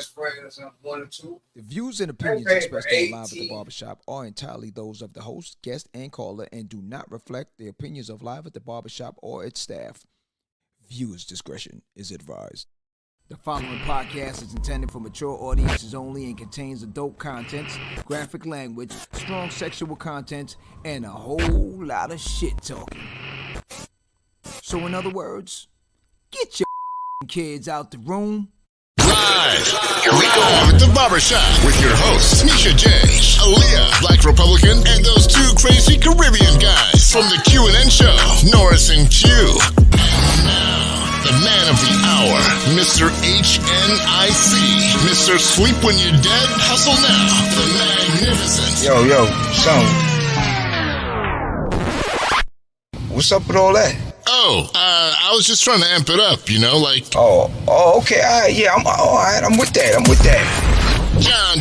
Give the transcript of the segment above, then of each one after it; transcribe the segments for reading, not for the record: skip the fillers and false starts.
Friends, one or two. The views and opinions expressed on Live at the Barbershop are entirely those of the host, guest, and caller and do not reflect the opinions of Live at the Barbershop or its staff. Viewers' discretion is advised. The following podcast is intended for mature audiences only and contains adult contents, graphic language, strong sexual content, and a whole lot of shit talking. So in other words, get your kids out the room. Live, here we go at the Barbershop with your hosts, Misha J, Aaliyah, Black Republican, and those two crazy Caribbean guys from the Q&N show, Norris and Q. And now, the man of the hour, Mr. HNIC, Mr. Sleep When You're Dead, Hustle Now, the magnificent. Yo, son. What's up with all that? I was just trying to amp it up, you know, like... Oh, okay, all right, yeah, I'm all right, I'm with that. John,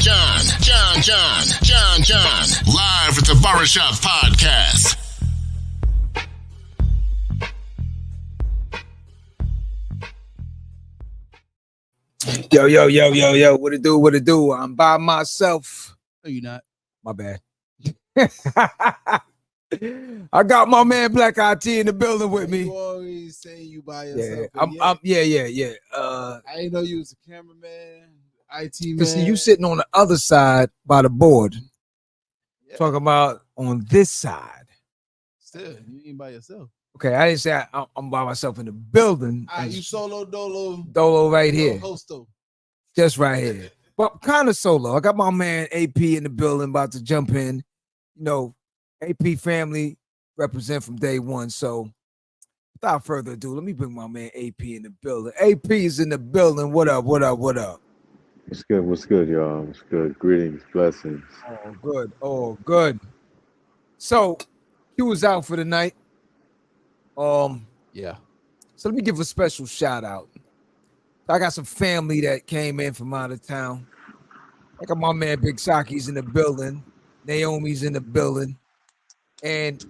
live at the Barbershop podcast. Yo, what it do? I'm by myself. No, you're not. My bad. I got my man Black IT in the building with me. You always say you by yourself. Yeah. I didn't know you was a cameraman, IT man. Cause see, you sitting on the other side by the board. Yeah. Talking about on this side. Still, you ain't by yourself. Okay, I didn't say I'm by myself in the building. You solo dolo. Dolo right here. Hosto. Just right here. But kind of solo. I got my man AP in the building about to jump in. You know, AP family represent from day one. So without further ado, let me bring my man AP in the building. AP is in the building. What up? What's good, y'all? What's good? Greetings, blessings. Oh, good. So he was out for the night. Yeah. So let me give a special shout out. I got some family that came in from out of town. I got my man Big Saki's in the building. Naomi's in the building. And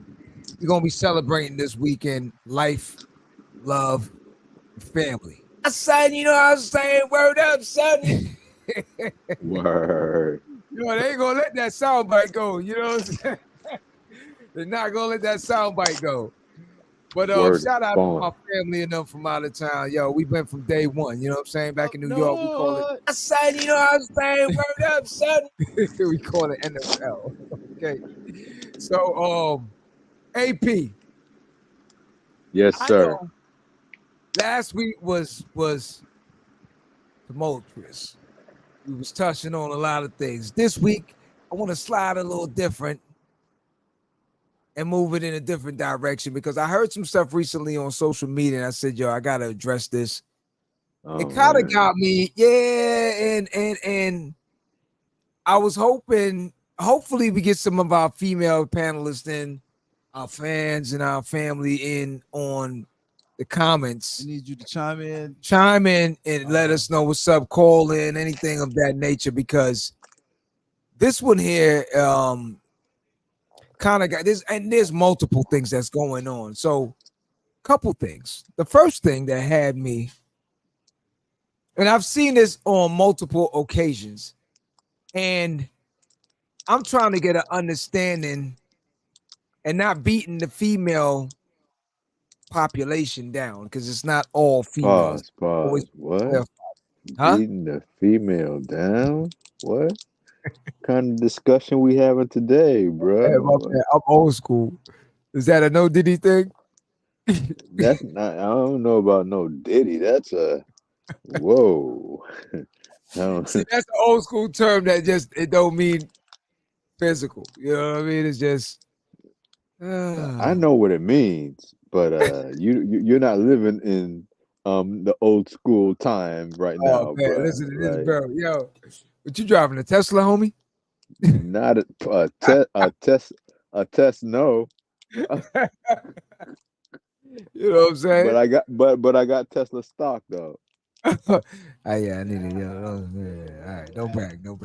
we're going to be celebrating this weekend life, love, and family. Son, you know what I'm saying? Word up, son. Word. You know, they ain't going to let that soundbite go. You know what I'm saying? They're not going to let that soundbite go. But shout out to my family and them from out of town. Yo, we've been from day one. You know what I'm saying? Back in New York, we call it. Son, you know what I'm saying? Word up, son. We call it NFL. Okay. So, AP. Yes, sir. Last week was tumultuous. We was touching on a lot of things. This week, I want to slide a little different and move it in a different direction because I heard some stuff recently on social media and I said, yo, I got to address this. It kind of got me, and I was hopefully we get some of our female panelists in, our fans and our family in on the comments. I need you to chime in And let us know what's up, call in, anything of that nature, because this one here kind of got this, and there's multiple things that's going on. So couple things. The first thing that had me, and I've seen this on multiple occasions, and I'm trying to get an understanding and not beating the female population down because it's not all females. Pause. What? Huh? Beating the female down? What kind of discussion we having today, bro? Yeah, I'm old school. Is that a no Diddy thing? That's not. I don't know about no Diddy. That's a whoa. See, that's an old school term that just it don't mean physical. You know what I mean? It's just. I know what it means, but you're not living in the old school time right now. Man, bro. listen to this, bro. Yo, what you driving, a Tesla, homie? Not a test. No. You know what I'm saying? But I got Tesla stock though. Yeah, I need it. All right, don't brag. You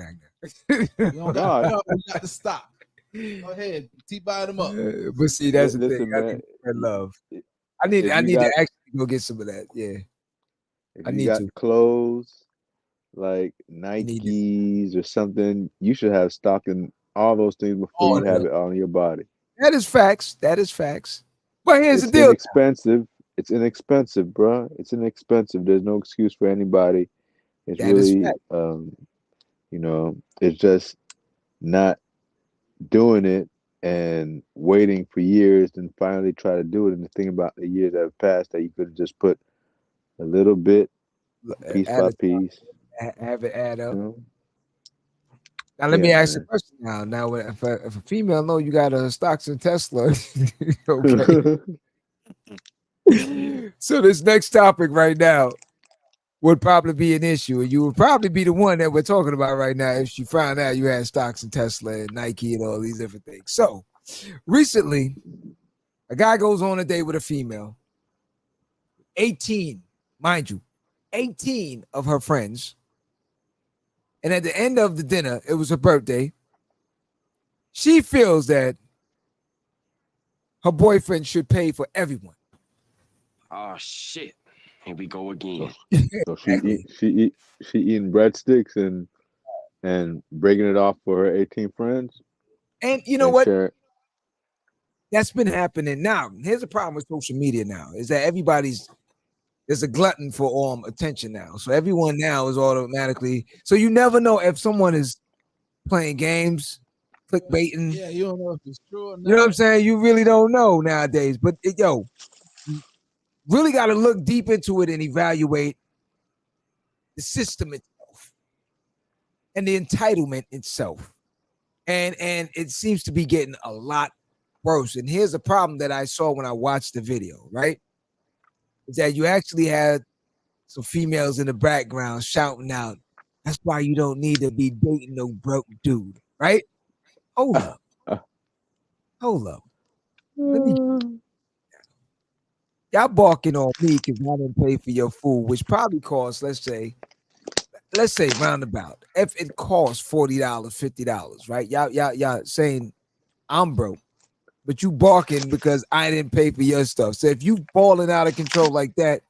got to stop. Go ahead, keep buying them up. But see, that's the Listen, thing. man, I love. I need to actually go get some of that. Yeah, if I you need got to. clothes, like You need to, Nikes or something, you should have stock in all those things before all you of have them. it on your body. That is facts. That is facts. But here's the It's deal. inexpensive. It's inexpensive, bruh. It's inexpensive. There's no excuse for anybody. It's That is really, fact. it's just not doing it and waiting for years and finally try to do it. And the thing about the years that have passed that you could have just put a little bit, piece Add by it, piece. have it add You up. know? Now let me Yeah, ask you a man. question. Now, if a female know you got a stocks in Tesla, okay. So this next topic right now would probably be an issue, and you would probably be the one that we're talking about right now if she found out you had stocks in Tesla and Nike and all these different things. So recently, a guy goes on a date with a female, 18, mind you, 18 of her friends. And at the end of the dinner, it was her birthday. She feels that her boyfriend should pay for everyone. Oh shit. Here we go so, again. so she eating breadsticks and breaking it off for her 18 friends And you know and what? share. That's been happening now. Here's the problem with social media now is that there's a glutton for attention now. So everyone now is automatically, so you never know if someone is playing games, clickbaiting. Yeah, you don't know if it's true or not. You know what I'm saying? You really don't know nowadays. But really got to look deep into it and evaluate the system itself and the entitlement itself. And it seems to be getting a lot worse. And here's the problem that I saw when I watched the video, right? Is that you actually had some females in the background shouting out, "That's why you don't need to be dating no broke dude," right? Hold up. Hold up. Let me, y'all barking on me because I didn't pay for your food, which probably costs, let's say roundabout. If it costs $40, $50, right? Y'all saying I'm broke, but you barking because I didn't pay for your stuff. So if you balling out of control like that,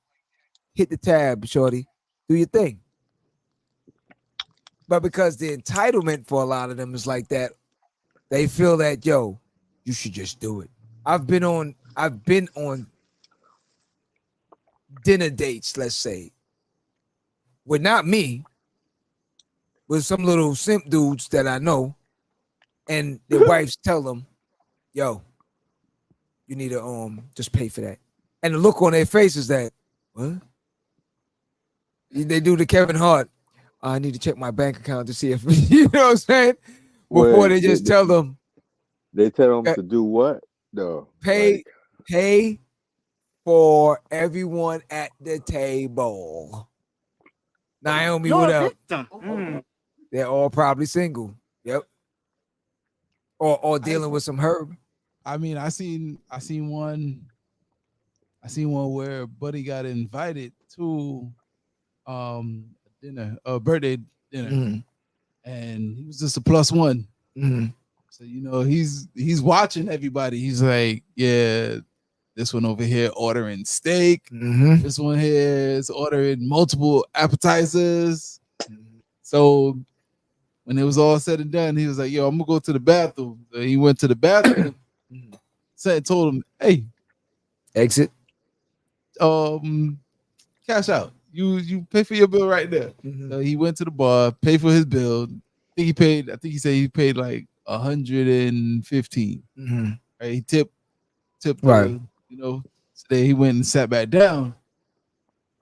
hit the tab, shorty. Do your thing. But because the entitlement for a lot of them is like that, they feel that, yo, you should just do it. I've been on dinner dates, let's say, with not me, with some little simp dudes that I know, and their wives tell them, yo, you need to just pay for that. And the look on their face is that, what? They do the Kevin Hart. I need to check my bank account to see if you know what I'm saying. Before Wait, they just tell them, they tell them to do what? No, pay for everyone at the table. Naomi, You're what a up? victim. They're all probably single. Yep. Or dealing with some herb. I mean, I seen one where Buddy got invited to dinner, a birthday dinner, and he was just a plus one. So he's watching everybody. He's like, yeah, this one over here ordering steak. This one here is ordering multiple appetizers. So when it was all said and done, he was like, yo, I'm gonna go to the bathroom. So he went to the bathroom. Told him, hey, exit. Cash out. You pay for your bill right there. So he went to the bar, paid for his bill. I think he said he paid like 115. Right? He tipped Right. so then he went and sat back down.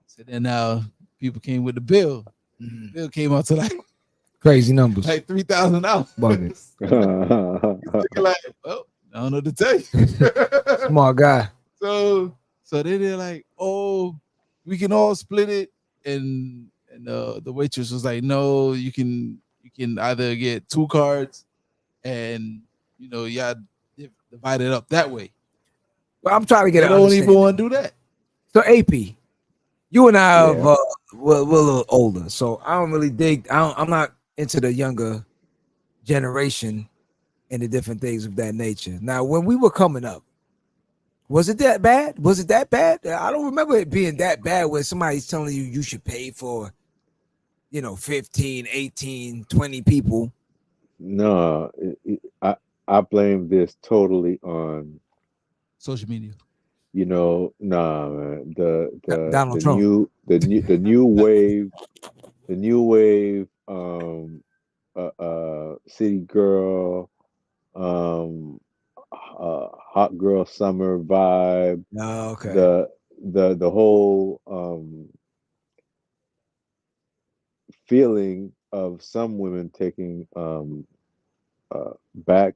So then now people came with the bill. The bill came out to like crazy numbers. Like $3,000. Like, well, I don't know what to tell you. Smart guy. So they're like, oh, we can all split it, and the waitress was like, no, you can either get 2 cards, and y'all divide it up that way. Well, I'm trying to get. They don't even want to do that. So AP, you and I have we're a little older, so I don't really dig. I'm not into the younger generation and the different things of that nature. Now, when we were coming up, was it that bad? Was it that bad? I don't remember it being that bad where somebody's telling you should pay for 15, 18, 20 people. No, I blame this totally on Social media. nah, man. The Donald the Trump. new the new wave, city girl, um, hot girl summer vibe, Oh, okay. the whole feeling of some women taking back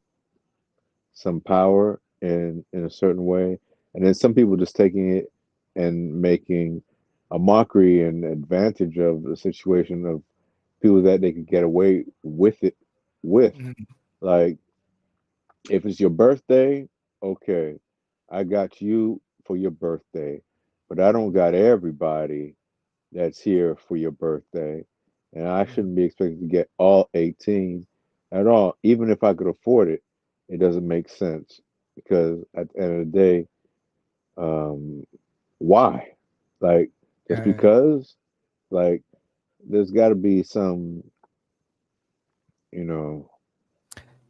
some power in a certain way, and then some people just taking it and making a mockery and advantage of the situation of people that they could get away with it with. Mhm. Like, if it's your birthday, okay, I got you for your birthday, but I don't got everybody that's here for your birthday, and I shouldn't be expected to get all 18 at all. Even if I could afford it, it doesn't make sense because at the end of the day, um, why? Like, just Uh, because? Like, there's got to be some, you know,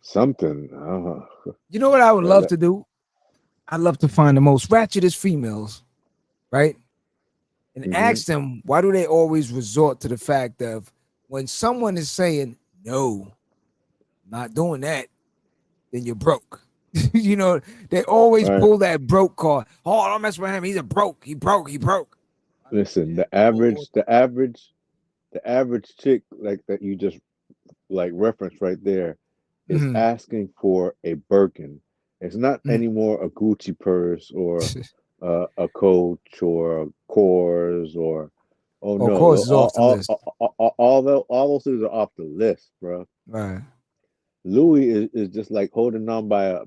something. I don't know. you know what I would love That, to do? I'd love to find the most ratchetest females, right? And hmm ask them why do they always resort to the fact of when someone is saying no, not doing that, then you're broke. They always Right. pull that broke card. Oh, don't mess with him. He's a broke. He broke. He broke. Listen, the average chick like that you just like reference right there is Mhm. asking for a Birkin. It's not Mhm. anymore a Gucci purse or a Coach or a Kors or oh Of no, course, it's off the list. all those things are off the list, bro. Right. Louis is just like holding on by a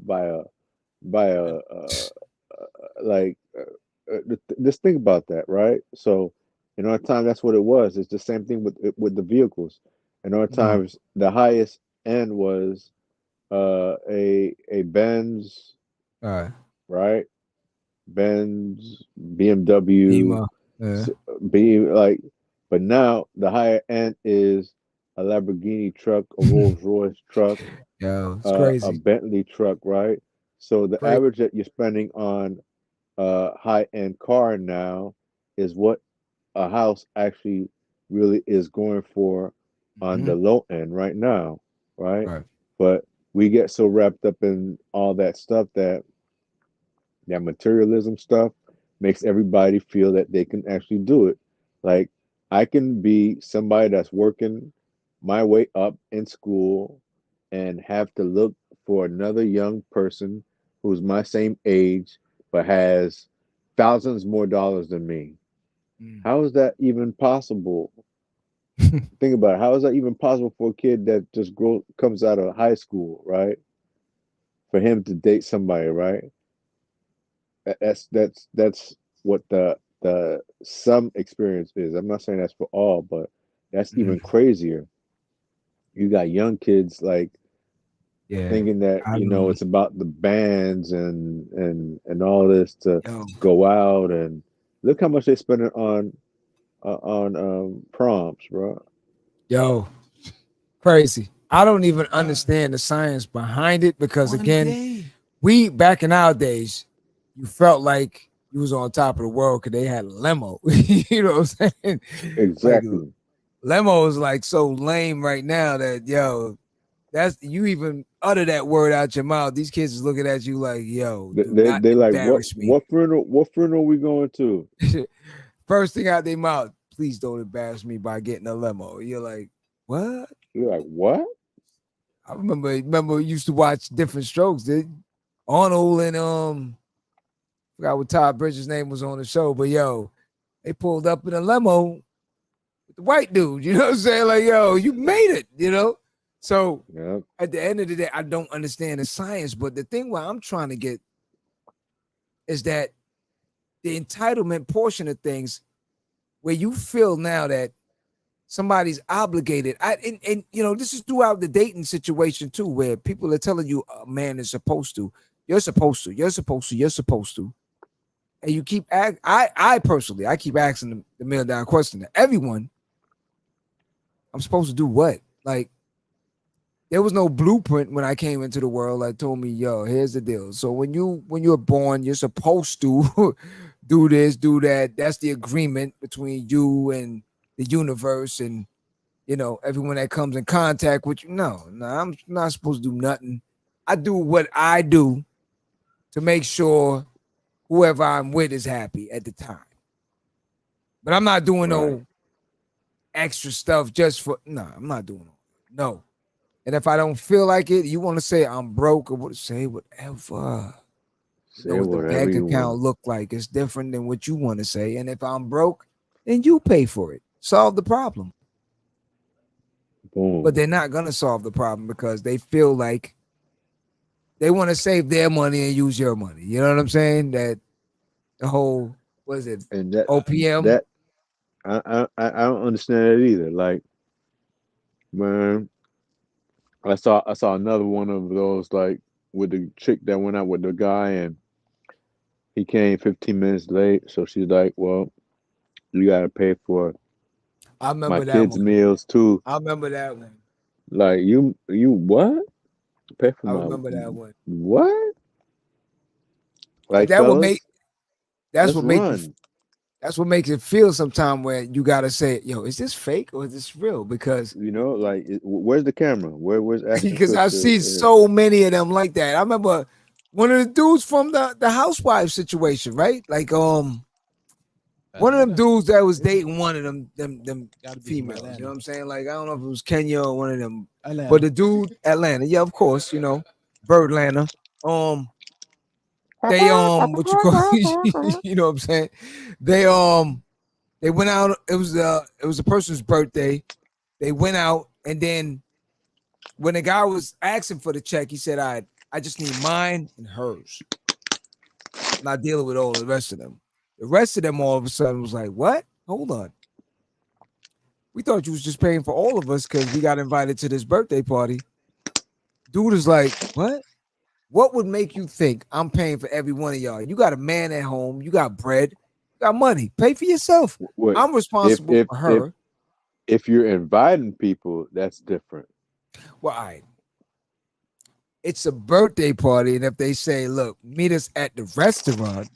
like just think about that, right? So in our time, that's what it was. It's the same thing with the vehicles. In our Mhm. times, the highest end was a Benz, Right. right? Benz, BMW, Ema. Yeah. B like, but now the higher end is a Lamborghini truck, a Rolls Royce truck, Yo, it's a crazy. Bentley truck, right? So the Crazy. average that you're spending on a high end car now is what a house actually really is going for on the Mhm. low end right now, right? Right. But we get so wrapped up in all that stuff that materialism stuff makes everybody feel that they can actually do it. Like, I can be somebody that's working my way up in school and have to look for another young person who's my same age but has thousands more dollars than me. Mm. How is that even possible? Think about it. How is that even possible for a kid that just comes out of high school, right? For him to date somebody, right? That's what the some experience is. I'm not saying that's for all, but that's even Mhm. crazier. You got young kids like Yeah. thinking that I know. it's about the bands and all this to Yo, go out and look how much they spend on proms, bro. yo, crazy. I don't even understand the science behind it because One again, day. we back in our days, you felt like you was on top of the world because they had a limo. You know what I'm saying? Like Exactly. limo is like so lame right now that yo, that's you even utter that word out your mouth. These kids is looking at you like, yo, They do they, not they like what embarrass me. what funeral we going to? First thing out their mouth, please don't embarrass me by getting a limo. You're like, what? You're like what? I remember we used to watch Different Strokes, did Arnold and forgot what Todd Bridges' name was on the show, but yo, they pulled up in a limo with the white dude. You know what I'm saying? Like, yo, you made it. So Yeah. at the end of the day, I don't understand the science, but the thing where I'm trying to get is that the entitlement portion of things where you feel now that somebody's obligated. And this is throughout the dating situation too, where people are telling you a man is supposed to, you're supposed to, you're supposed to, you're supposed to. And you keep I personally I keep asking the $1 million question to everyone. I'm supposed to do what? Like, there was no blueprint when I came into the world that told me, yo, here's the deal. So when you're born, you're supposed to do this, do that. That's the agreement between you and the universe and everyone that comes in contact with you. No, I'm not supposed to do nothing. I do what I do to make sure whoever I'm with is happy at the time. But I'm not doing no extra stuff just for I'm not doing it. No. And if I don't feel like it, you want to say I'm broke or say whatever. You know Say what the whatever bank you account want. look like. It's different than what you want to say. And if I'm broke, then you pay for it. Solve the problem. Boom. But they're not gonna solve the problem because they feel like they want to save their money and use your money. You know what I'm saying? That the whole what is it? And that OPM. that I don't understand it either. Like, man, I saw another one of those, like, with the chick that went out with the guy and he came 15 minutes late. So she's like, well, you gotta pay for I my remember that kids' one. meals too. I remember that one. Like, you what? Pay for I my remember that one. what? But Like, fellas, that's let's what make you run. that's what makes it feel sometimes where you gotta say, yo, is this fake or is this real? Because Like, where's the camera? Where's Ashton because I've Kutcher? seen so many of them like that. I remember one of the dudes from the housewife situation, right? Like one of them dudes that was dating one of them Gotta be from females. Atlanta. You know what I'm saying? Like I don't know if it was Kenya or one of them, Atlanta. but the dude Atlanta, yeah, of course, Birdlanta. They what you call you know what I'm saying? They went out. It was a person's birthday. They went out, and then when the guy was asking for the check, he said, I just need mine and hers. I'm not dealing with all the rest of them. The rest of them all of a sudden was like, what? Hold on. We thought you was just paying for all of us because we got invited to this birthday party. Dude is like, what? What would make you think I'm paying for every one of y'all? You got a man at home. You got bread. You got money. Pay for yourself. Wait, I'm responsible for her. if you're inviting people, that's different. Well, all right. It's a birthday party, and if they say, look, meet us at the restaurant,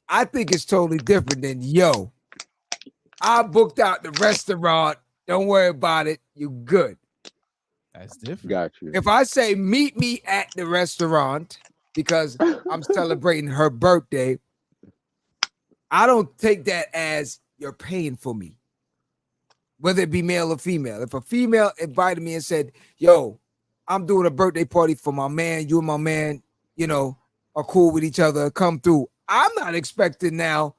I think it's totally different than, yo, I booked out the restaurant. Don't worry about it. You good. That's different. Got you. If I say meet me at the restaurant because I'm celebrating her birthday, I don't take that as you're paying for me, whether it be male or female. If a female invited me and said, yo, I'm doing a birthday party for my man, you and my man, are cool with each other, come through. I'm not expecting now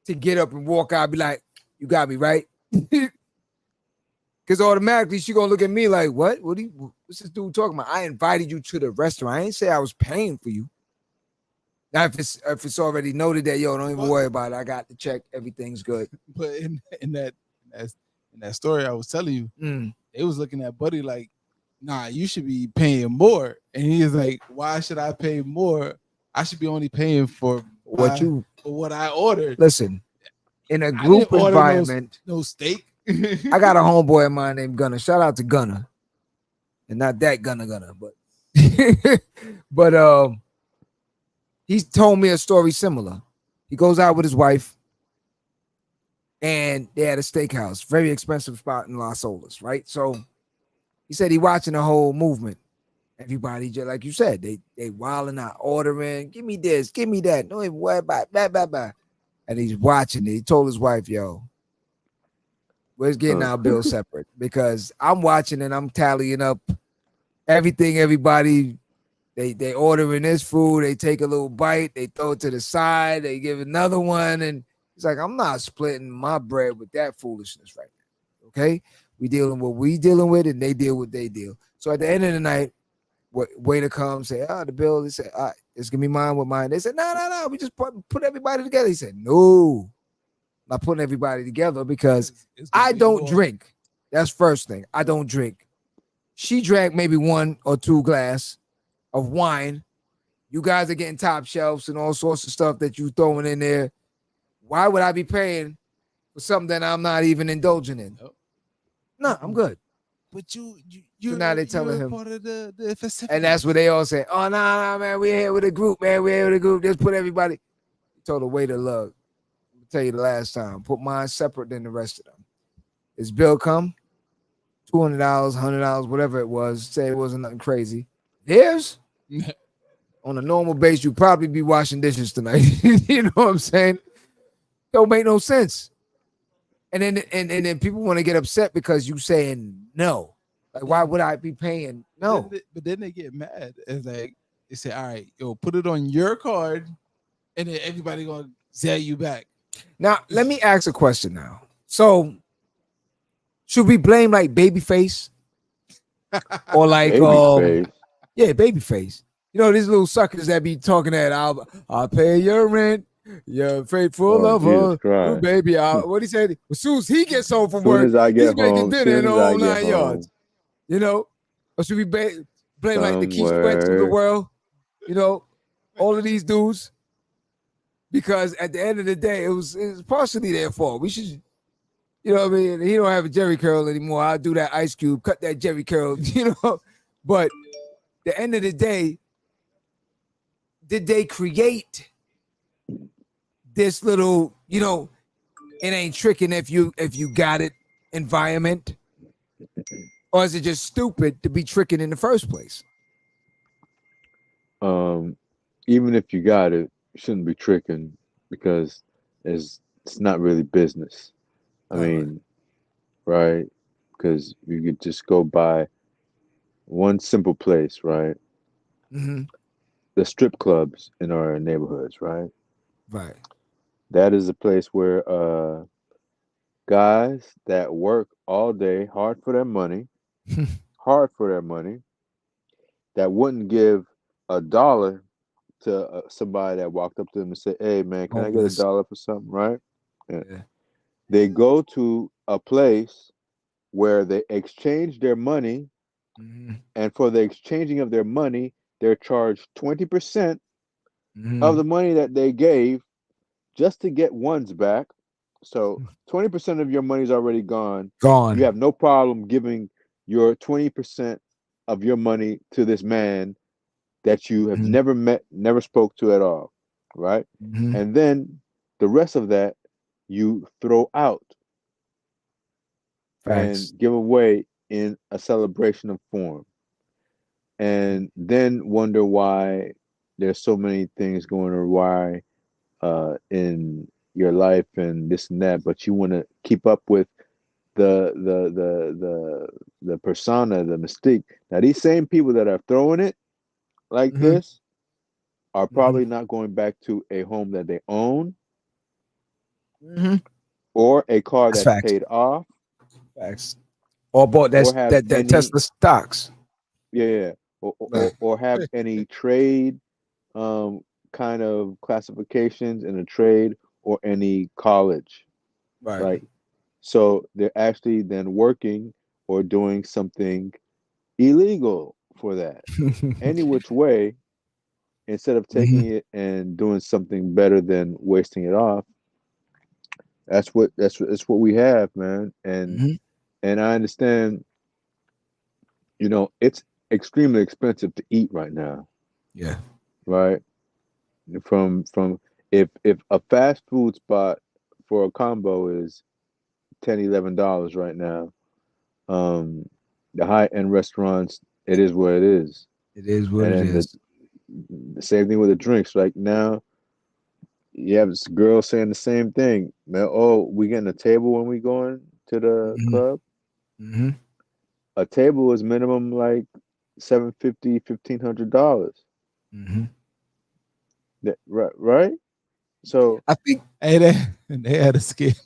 to get up and walk out and be like, you got me, right? Because automatically she gonna look at me like, what? What's this dude talking about? I invited you to the restaurant. I ain't say I was paying for you. Now, if it's already noted that, yo, don't even worry about it. I got the check. Everything's good. But in that story I was telling you, they was looking at Buddy like, nah, you should be paying more. And he is like, why should I pay more? I should be only paying for what I ordered. Listen, in a group environment, no steak. I got a homeboy of mine named Gunner. Shout out to Gunner. And not that Gunner, but but he's told me a story similar. He goes out with his wife and they had a steakhouse, very expensive spot in Las Olas, right? So he said he watching the whole movement. Everybody, just like you said, they wilding out, ordering, give me this, give me that. Don't even worry about it, blah, blah, blah. And he's watching it. He told his wife, yo, we're getting our bill separate because I'm watching and I'm tallying up everything, everybody. They ordering this food, they take a little bite, they throw it to the side, they give another one, and he's like, I'm not splitting my bread with that foolishness right now. Okay, we dealing with what we dealing with, and they deal what they deal. So at the end of the night, waiter comes, say, the bill. They say, all right, it's gonna be mine with mine. They said, no, we just put everybody together. He said, no, I'm not putting everybody together because I don't drink. That's first thing. I don't drink. She drank maybe 1 or 2 glasses of wine. You guys are getting top shelves and all sorts of stuff that you throwing in there. Why would I be paying for something that I'm not even indulging in? No, I'm good. But you So now they telling you're him, part of the festivities. and that's what they all say. Oh, nah, man, we're here with a group, man. We're here with a group. Just put everybody. He told the waiter, look, I'll tell you the last time, put mine separate than the rest of them. His bill come, $200, $100, whatever it was. Say it wasn't nothing crazy. Theirs, on a normal base, you probably be washing dishes tonight. You know what I'm saying? Don't make no sense. And then people want to get upset because you saying no. Like, why would I be paying? No. But then they get mad. It's like they say, all right, yo, put it on your card, and then everybody gonna sell you back. Now, let me ask a question now. So, should we blame like Babyface? Or like Babyface. yeah, Babyface. You know, these little suckers that be talking that I'll pay your rent, your faithful Oh, Jesus lover, Christ. baby. What he said, as soon as he gets home from Soon work, as I he's get making home, dinner in soon the as I whole get 9 home, yards. You know, or should we blame like the Keith somewhere. Sweats of the world? You know, all of these dudes, because at the end of the day, it was partially their fault. We should, you know what I mean? He don't have a Jerry curl anymore. I'll do that Ice Cube, cut that Jerry curl, you know. But the end of the day, did they create this little, you know, it ain't tricking if you got it environment? Or is it just stupid to be tricking in the first place? Even if you got it, you shouldn't be tricking because it's not really business. I All right. mean, right? Because you could just go by one simple place, right? Mm-hmm. The strip clubs in our neighborhoods, right? Right. That is a place where guys that work all day hard for their money, that wouldn't give $1 to somebody that walked up to them and said, "Hey, man, can I get Homeless. $1 for something?" Right? Yeah. Yeah. They go to a place where they exchange their money, Mm-hmm. and for the exchanging of their money, they're charged 20% Mm-hmm. of the money that they gave just to get ones back. So 20% of your money's already gone. Gone. You have no problem giving your 20% of your money to this man that you have Mhm. never met, never spoke to at all, right? Mhm. And then the rest of that you throw out and Facts. give away in a celebration of form. And then wonder why there's so many things going awry in your life and this and that, but you want to keep up with the persona, the mystique. Now these same people that are throwing it like Mhm. this are Mhm. probably not going back to a home that they own Mhm. or a car That's that's facts. paid off Facts. Or bought or have that any Tesla stocks. yeah Right. or have any trade um kind of classifications in a trade or any college, Right. right? So they're actually then working or doing something illegal for that. Any which way, instead of taking Mhm. it and doing something better than wasting it off, that's what we have, man. Mhm. And I understand, it's extremely expensive to eat right now, Yeah. right? From if a fast food spot for a combo is $10, $11 right now, um, the high end restaurants, it is what it is. It is what And it then is. the same thing with the drinks. Like now, you have this girl saying the same thing. Man, oh, we getting a table when we going to the Mhm. club? Mhm. A table is minimum like $750, $1,500. Mhm. Right? So I think Hey, they had a skit.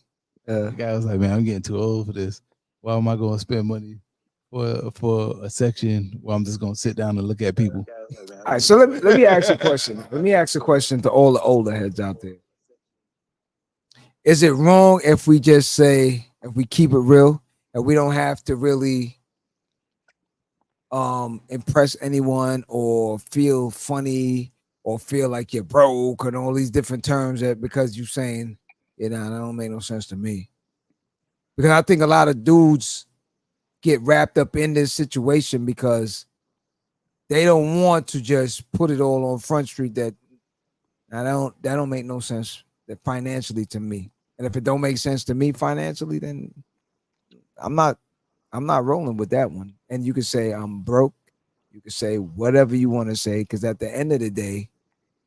uh, The guy was like, "Man, I'm getting too old for this. Why am I going to spend money for a section where I'm just going to sit down and look at people?" all right, so let me ask a question. Let me ask a question to all the older heads out there. Is it wrong if we just say, if we keep it real and we don't have to really impress anyone or feel funny or feel like you're broke and all these different terms that because you're saying, that don't make no sense to me. Because I think a lot of dudes get wrapped up in this situation because they don't want to just put it all on Front Street. That don't make no sense that financially to me. And if it don't make sense to me financially, then I'm not rolling with that one. And you could say I'm broke. You could say whatever you want to say, because at the end of the day,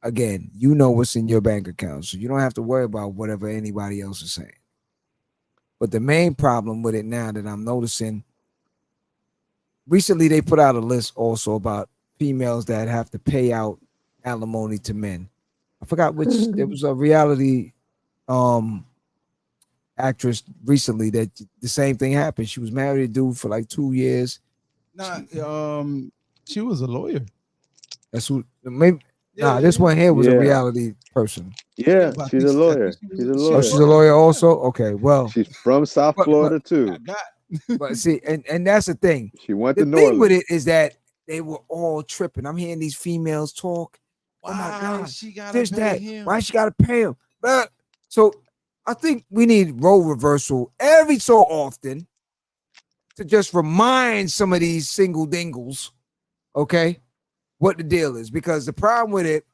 again, you know what's in your bank account, so you don't have to worry about whatever anybody else is saying. But the main problem with it now that I'm noticing, recently they put out a list also about females that have to pay out alimony to men. I forgot which. There was a reality actress recently that the same thing happened. She was married to a dude for like 2 years. Nah, she was a lawyer. That's who maybe. Yeah, Nah, this one here was a Yeah. reality person. Yeah, but I she's think a I lawyer. think She's a Oh, lawyer. she's a lawyer also. Okay, well, She's from South but Florida too. but see, and that's the thing. She went The to New thing with Orleans. it is that they were all tripping. I'm hearing these females talk. Oh my God, she got this that. Why she gotta pay him? But so I think we need role reversal every so often to just remind some of these single dingles, okay, what the deal is. Because the problem with it,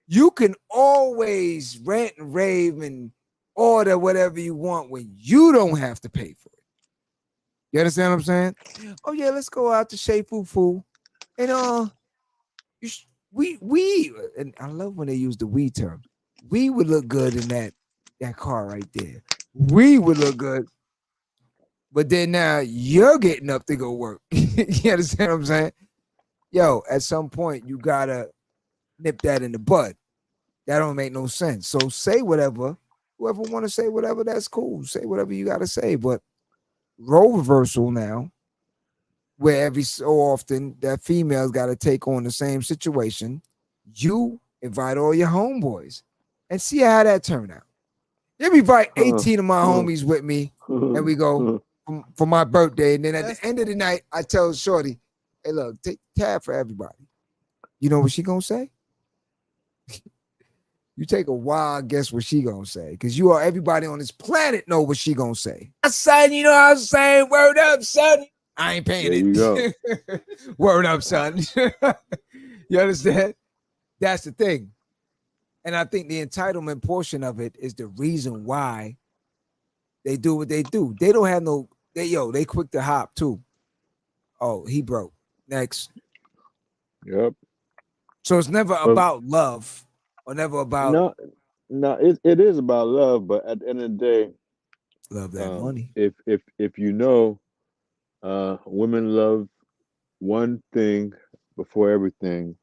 you can always rant and rave and order whatever you want when you don't have to pay for it. You understand what I'm saying? Oh yeah, let's go out to Shea Foo and we and I love when they use the we term. We would look good in that car right there. We would look good, but then now you're getting up to go work. You understand what I'm saying? Yo, at some point you gotta nip that in the bud. That don't make no sense. So say whatever. Whoever want to say whatever, that's cool. Say whatever you gotta say. But role reversal now, where every so often that female's got to take on the same situation. You invite all your homeboys and see how that turn out. Let me invite 18 of my homies with me, and we go for my birthday. And then at the end of the night, I tell Shorty, "Hey, look, take tab for everybody." You know what she gonna say? You take a wild guess what she gonna say, because you are everybody on this planet know what she gonna say. Son, you know what I'm saying? Word up, son. I ain't paying There it. you go. Word up, son. You understand? That's the thing. And I think the entitlement portion of it is the reason why they do what they do. They don't have no, they quick to hop too. Oh, he broke. Next. Yep. So it's never But about love or never about no, it is about love, but at the end of the day, love that money. if you know, women love one thing before everything,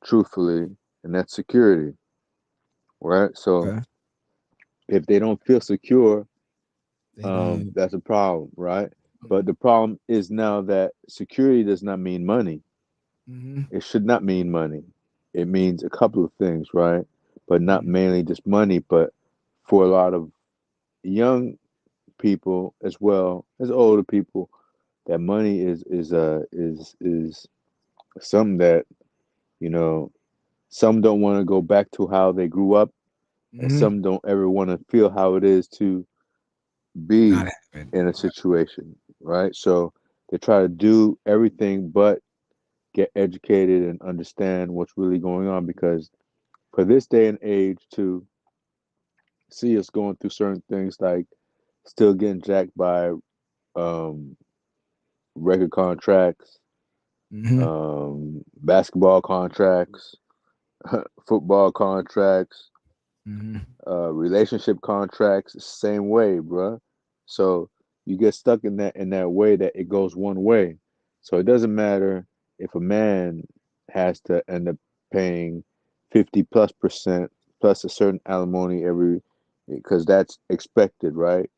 truthfully, and that's security, right? So Okay. if they don't feel secure, They don't. that's a problem, right? But the problem is now that security does not mean money. Mm-hmm. It should not mean money. It means a couple of things, right? But not Mhm. mainly just money, but for a lot of young people as well as older people, that money is something that, you know, some don't want to go back to how they grew up, and Mm-hmm. some don't ever want to feel how it is to Not be having. in a situation, right? So they try to do everything but get educated and understand what's really going on, because for this day and age to see us going through certain things like still getting jacked by um, record contracts, Mm-hmm. basketball contracts, football contracts, Mm-hmm. relationship contracts, same way, bruh. So you get stuck in that way that it goes one way. So it doesn't matter if a man has to end up paying 50+% plus a certain alimony every, because that's expected, right?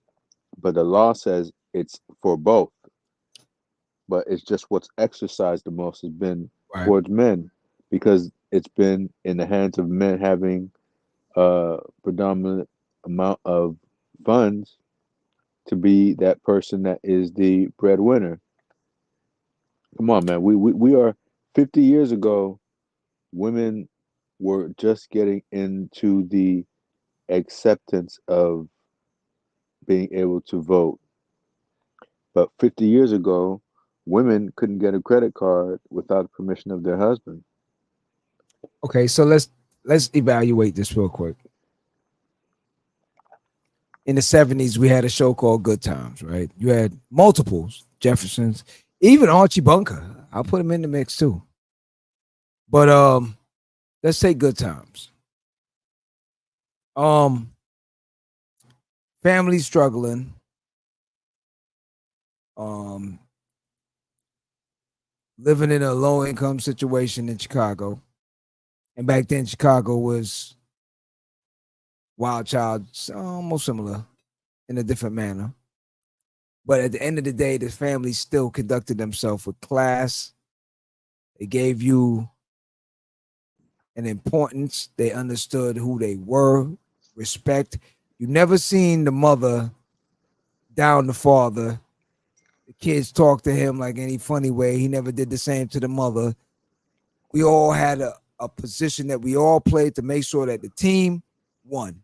But the law says it's for both. But it's just what's exercised the most has been Right. towards men, because it's been in the hands of men having a predominant amount of funds to be that person that is the breadwinner. Come on, man. We are 50 years ago, women were just getting into the acceptance of being able to vote. But 50 years ago, women couldn't get a credit card without the permission of their husband. Okay, so let's evaluate this real quick. In the 70s, we had a show called Good Times, right? You had multiples, Jeffersons, even Archie Bunker. I'll put him in the mix too. But let's say Good Times. Family struggling. Living in a low income situation in Chicago. And back then Chicago was Wild Child, almost similar in a different manner. But at the end of the day, the family still conducted themselves with class. They gave you an importance. They understood who they were, respect. You never seen the mother down the father. The kids talk to him like any funny way. He never did the same to the mother. We all had a position that we all played to make sure that the team won.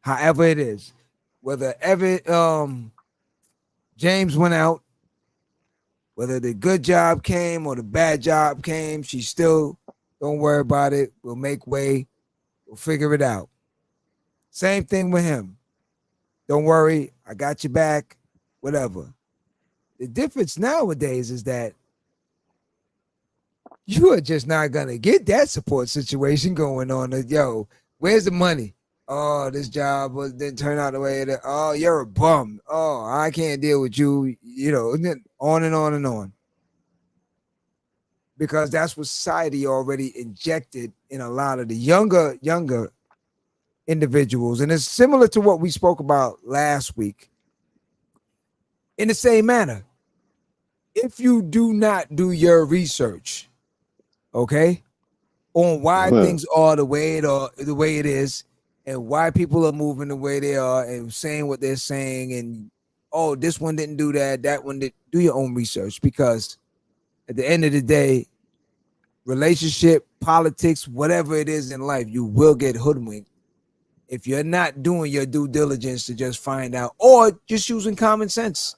However it is, whether James went out, whether the good job came or the bad job came, she still, don't worry about it. We'll make way. We'll figure it out. Same thing with him. Don't worry. I got your back. Whatever. The difference nowadays is that you are just not going to get that support situation going on. Yo, where's the money? Oh, this job didn't turn out the way that. Oh, you're a bum. Oh, I can't deal with you. You know, on and on and on. Because that's what society already injected in a lot of the younger individuals. And it's similar to what we spoke about last week. In the same manner, if you do not do your research, okay, on why things are the way it is, and why people are moving the way they are and saying what they're saying, and oh, this one didn't do that one did. Do your own research, because at the end of the day, relationship, politics, whatever it is in life, you will get hoodwinked if you're not doing your due diligence to just find out, or just using common sense.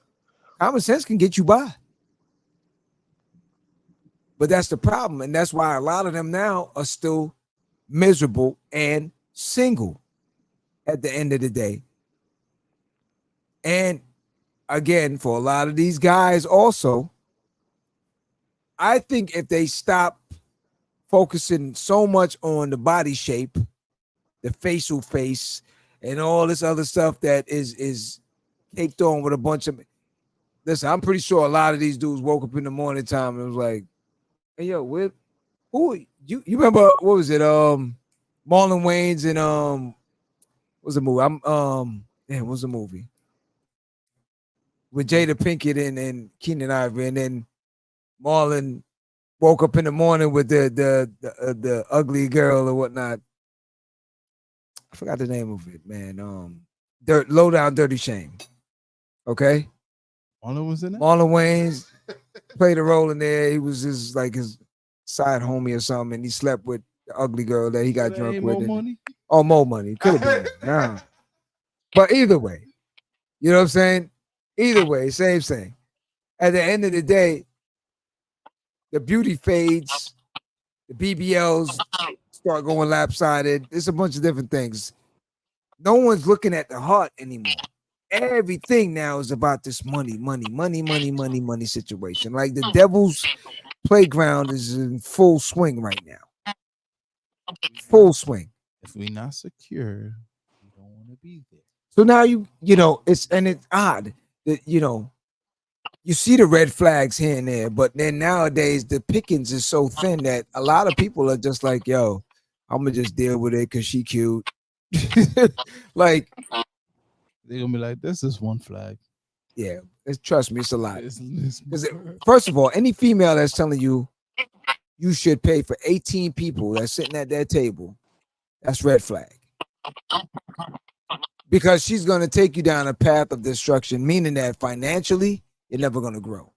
Common sense can get you by. But that's the problem. And that's why a lot of them now are still miserable and single at the end of the day. And again, for a lot of these guys also, I think if they stop focusing so much on the body shape, the facial face, and all this other stuff that is caked on with a bunch of... Listen, I'm pretty sure a lot of these dudes woke up in the morning time and was like, hey, yo, who you remember, what was it? Marlon Wayans and what was the movie? What was the movie? With Jada Pinkett and Keenan Ivory, and then Marlon woke up in the morning with the ugly girl or whatnot. I forgot the name of it, man. Low Down Dirty Shame. Okay. Marlon was in it? Marlon Wayans played a role in there. He was his side homie or something, and he slept with the ugly girl that he got drunk with. More Money? Oh, Mo Money. Could have been. Nah. But either way, you know what I'm saying? Either way, same thing. At the end of the day, the beauty fades, the BBLs start going lap-sided. There's a bunch of different things. No one's looking at the heart anymore. Everything now is about this money situation. Like the devil's playground is in full swing right now. Full swing. If we're not secure, we don't want to be there. So now it's odd that you see the red flags here and there, but then nowadays the pickings is so thin that a lot of people are just like, yo, I'm gonna just deal with it because she cute. Like, they're gonna be like, this is one flag. Yeah, trust me, it's a lot. Because first of all, any female that's telling you you should pay for 18 people that's sitting at that table, that's red flag. Because she's gonna take you down a path of destruction, meaning that financially you're never gonna grow.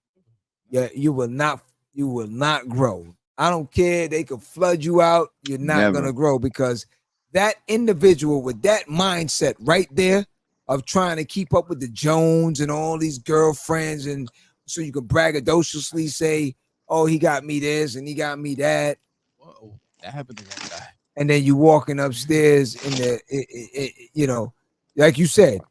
Yeah, you will not grow. I don't care. They could flood you out. You're not gonna grow, because that individual with that mindset right there of trying to keep up with the Jones and all these girlfriends, and so you can braggadociously say, "Oh, he got me this and he got me that." Whoa, that happened to one guy. And then you walking upstairs in the, like you said,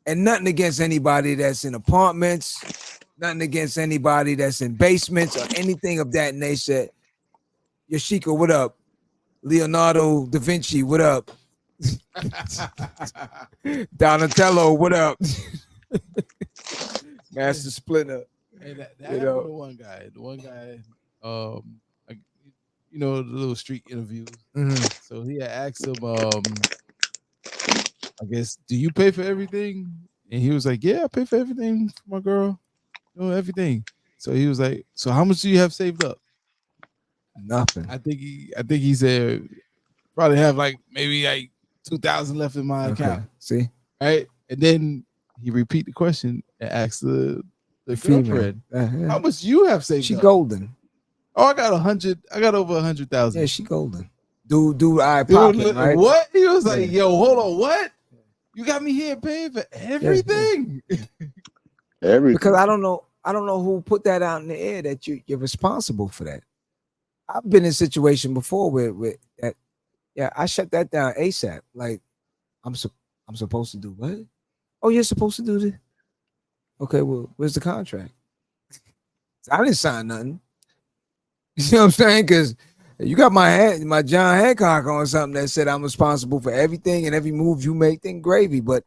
and nothing against anybody that's in apartments, nothing against anybody that's in basements or anything of that nature. Yashika, what up? Leonardo da Vinci, what up? Donatello, what up? Master Splinter. Hey, that You happened know. to one guy. The one guy, like, the little street interviews. Mhm. So he had asked him, I guess, do you pay for everything? And he was like, yeah, I pay for everything for my girl, everything. So he was like, so how much do you have saved up? Nothing. I think he said probably have like maybe like 2,000 left in my account. See, Right? And then he repeat the question and asked the female. girlfriend, Yeah. how much you have saved She up? golden. Oh, I got 100. I got over 100,000. Yeah, she golden. Dude, I Dude, popping, right? what? He was like, Yeah. yo, hold on, what? You got me here paying for everything. Everything. Because I don't know who put that out in the air that you're responsible for that. I've been in a situation before with that. Yeah, I shut that down ASAP. Like, I'm supposed to do what? Oh, you're supposed to do this? Okay, well, where's the contract? I didn't sign nothing. You know what I'm saying? Because you got my John Hancock on something that said I'm responsible for everything and every move you make. Then gravy, but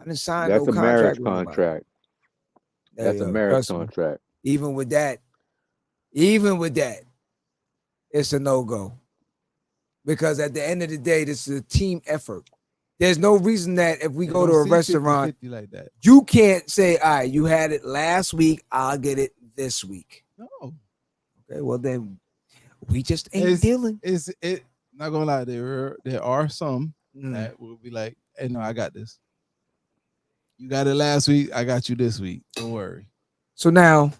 I didn't sign That's no a marriage contract. with nobody. contract. That's a marriage Trust me. contract. Even with that, it's a no-go. Because at the end of the day, this is a team effort. There's no reason that if we go to a restaurant, 50-50 like that. you can't say, all right, you had it last week, I'll get it this week. No. Okay, well then we just ain't dealing. Not gonna lie, there are some Mm. that will be like, hey, no, I got this. You got it last week, I got you this week. Don't worry. So now,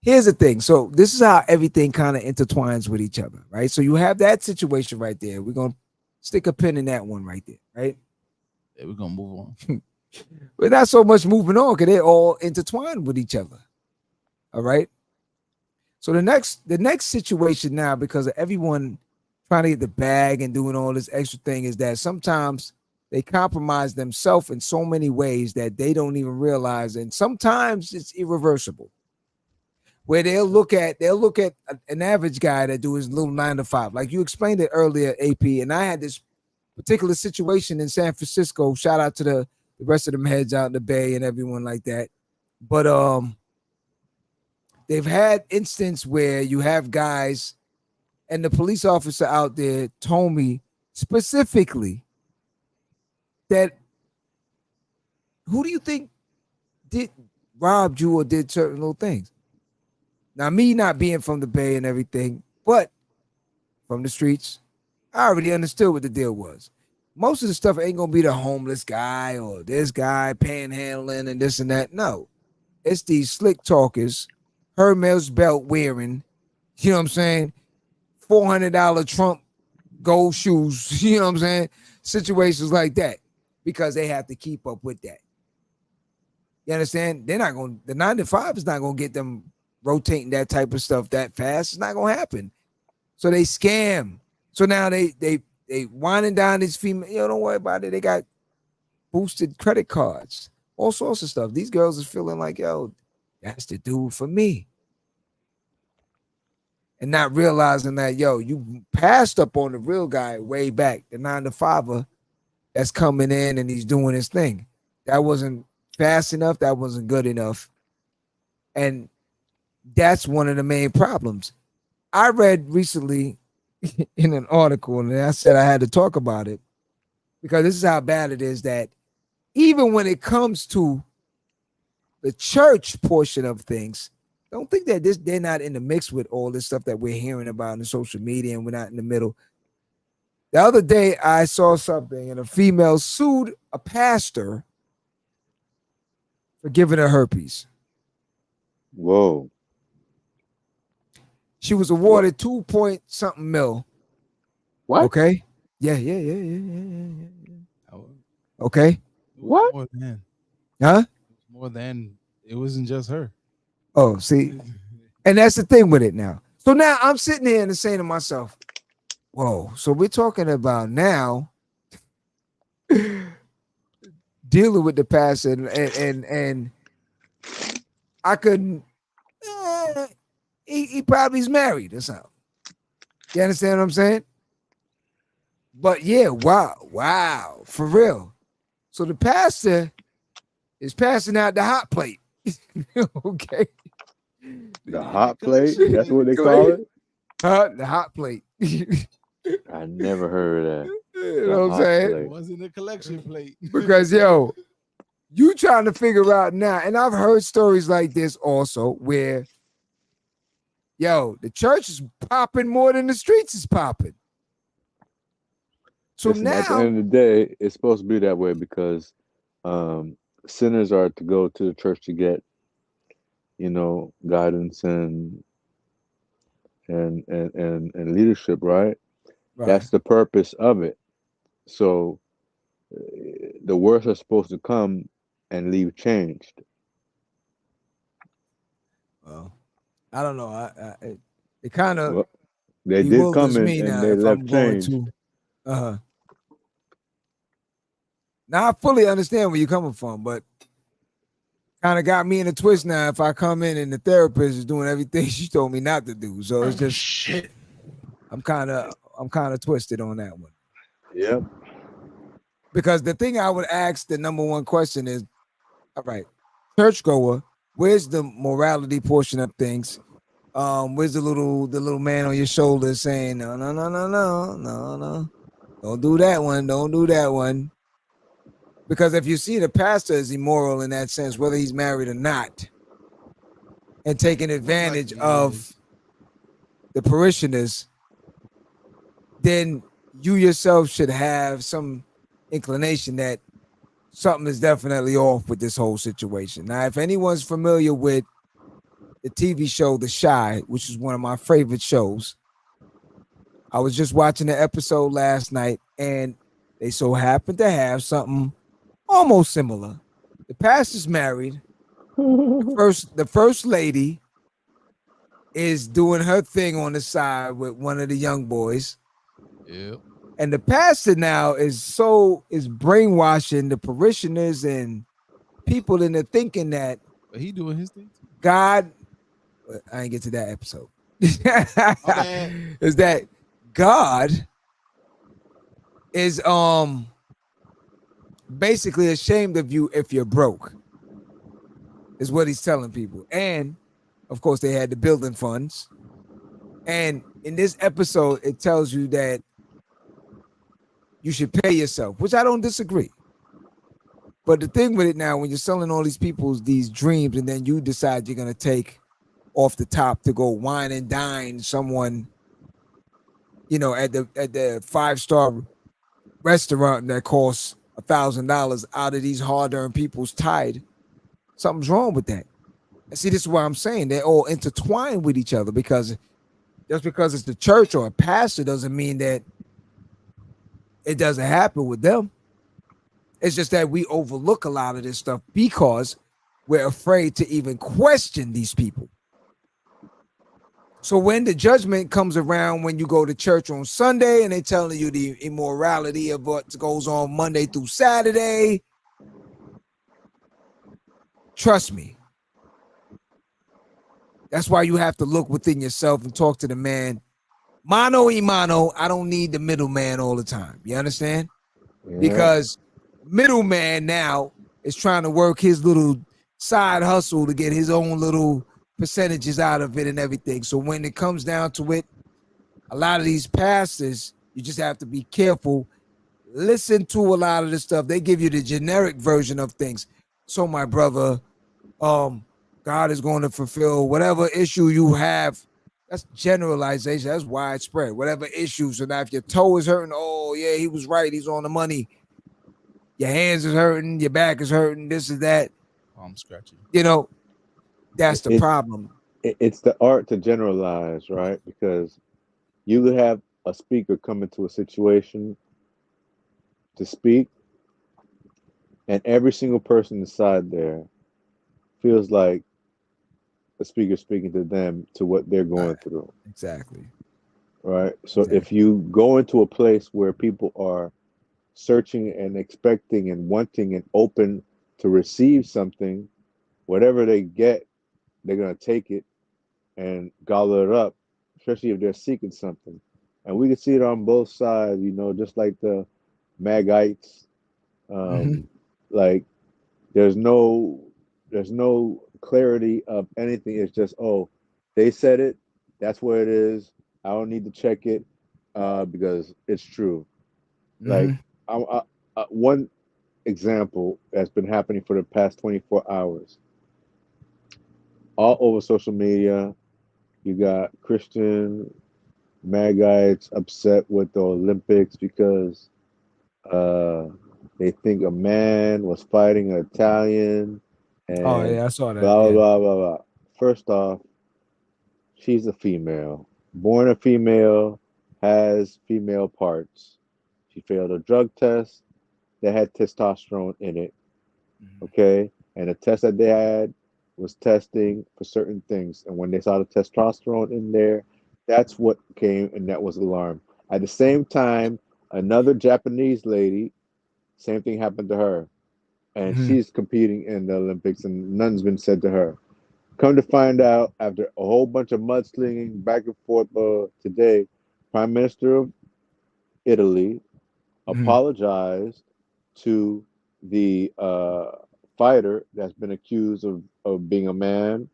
here's the thing. So this is how everything kind of intertwines with each other, right? So you have that situation right there. We're gonna stick a pin in that one right there, right? Yeah, we're gonna move on. We're not so much moving on because they're all intertwined with each other. All right. So the next situation now, because of everyone trying to get the bag and doing all this extra thing, is that sometimes they compromise themselves in so many ways that they don't even realize, and sometimes it's irreversible. Where they'll look at an average guy that do his little 9 to 5, like you explained it earlier, AP. And I had this particular situation in San Francisco. Shout out to the rest of them heads out in the Bay and everyone like that. But they've had instance where you have guys, and the police officer out there told me specifically that who do you think robbed you or did certain little things? Now, me not being from the Bay and everything, but from the streets, I already understood what the deal was. Most of the stuff ain't gonna be the homeless guy or this guy panhandling and this and that. No, it's these slick talkers, Hermes belt wearing, you know what I'm saying, $400 Trump gold shoes, you know what I'm saying, situations like that, because they have to keep up with that. You understand? They're not going. The 9 to 5 is not gonna get them rotating that type of stuff that fast. It's not gonna happen. So they scam. So now they winding down these female. Don't worry about it. They got boosted credit cards, all sorts of stuff. These girls is feeling like, yo, that's the dude for me, and not realizing that, yo, you passed up on the real guy way back, the 9 to 5er that's coming in and he's doing his thing. That wasn't fast enough. That wasn't good enough, and that's one of the main problems. I read recently in an article, and I said I had to talk about it because this is how bad it is, that even when it comes to the church portion of things, don't think that they're not in the mix with all this stuff that we're hearing about in social media, and we're not in the middle. The other day, I saw something, and a female sued a pastor for giving her herpes. Whoa. She was awarded 2 point something mil. What? Okay. Yeah. Okay. What? More than. Huh? More than. It wasn't just her. Oh, see, and that's the thing with it now. So now I'm sitting here and saying to myself, whoa, so we're talking about now dealing with the past and I couldn't he probably's married or something. You understand what I'm saying? But yeah, wow, for real. So the pastor is passing out the hot plate. Okay. The hot plate? That's what they call it? The hot plate. I never heard of that. You know what I'm saying? It wasn't a collection plate. Because yo, you trying to figure out now, and I've heard stories like this also where yo, the church is popping more than the streets is popping. So Listen, at the now, end of the day, it's supposed to be that way because sinners are to go to the church to get, guidance and leadership, right? That's the purpose of it. So the worst are supposed to come and leave changed. well, I don't know. It kind of Well, they did come bewilders in me and now they if left I'm going changed. to. Now I fully understand where you're coming from, but kind of got me in a twist now if I come in and the therapist is doing everything she told me not to do. So it's just Shit. I'm kind of twisted on that one. Yep. Because the thing I would ask the number one question is, all right, churchgoer, where's the morality portion of things? Where's the little man on your shoulder saying, no, don't do that one. Because if you see the pastor is immoral in that sense, whether he's married or not, and taking advantage of the parishioners, then you yourself should have some inclination that something is definitely off with this whole situation. Now, if anyone's familiar with the TV show The Chi, which is one of my favorite shows, I was just watching the episode last night, and they so happened to have something almost similar. The pastor's married. The first lady is doing her thing on the side with one of the young boys. Yep. And the pastor now is brainwashing the parishioners and people into thinking that But he doing his thing too. God, I didn't get to that episode. Is that God is basically ashamed of you if you're broke, is what he's telling people. And of course, they had the building funds. And in this episode, it tells you that you should pay yourself, which I don't disagree. But the thing with it now, when you're selling all these people these dreams, and then you decide you're gonna take off the top to go wine and dine someone, at the 5-star restaurant that costs $1,000 out of these hard-earned people's tide, something's wrong with that. And see, this is why I'm saying they're all intertwined with each other, because just because it's the church or a pastor doesn't mean that it doesn't happen with them. It's just that we overlook a lot of this stuff because we're afraid to even question these people. So when the judgment comes around, when you go to church on Sunday and they're telling you the immorality of what goes on Monday through Saturday, trust me. That's why you have to look within yourself and talk to the man. Mano y mano, I don't need the middleman all the time. You understand? Yeah. Because middleman now is trying to work his little side hustle to get his own little percentages out of it and everything. So when it comes down to it, a lot of these pastors, you just have to be careful. Listen to a lot of this stuff. They give you the generic version of things. So my brother, God is going to fulfill whatever issue you have. That's generalization. That's widespread. Whatever issues. So now if your toe is hurting, oh yeah, he was right. He's on the money. Your hands is hurting. Your back is hurting. This is that. I'm scratching. That's the problem. It's the art to generalize, right? Because you could have a speaker come into a situation to speak, and every single person inside there feels like the speaker speaking to them to what they're going through. Exactly. Right. So if you go into a place where people are searching and expecting and wanting and open to receive something, whatever they get, they're gonna take it and gobble it up, especially if they're seeking something. And we can see it on both sides, just like the Magites. Mhm. Like there's no clarity of anything. It's just, oh, they said it, that's what it is. I don't need to check it because it's true. Like Mhm. one example that's been happening for the past 24 hours, all over social media. You got Christian Magites upset with the Olympics because uh, they think a man was fighting an Italian Oh and yeah, I saw that. blah blah Yeah. blah blah blah. First off, she's a female, born a female, has female parts. She failed a drug test that had testosterone in it. Mhm. Okay, and the test that they had was testing for certain things, and when they saw the testosterone in there, that's what came, and that was alarm. At the same time, another Japanese lady, same thing happened to her, and Mhm. she's competing in the Olympics, and nothing's been said to her. Come to find out, after a whole bunch of mudslinging back and forth today, Prime Minister of Italy Mhm. apologized to the fighter that's been accused of being a man.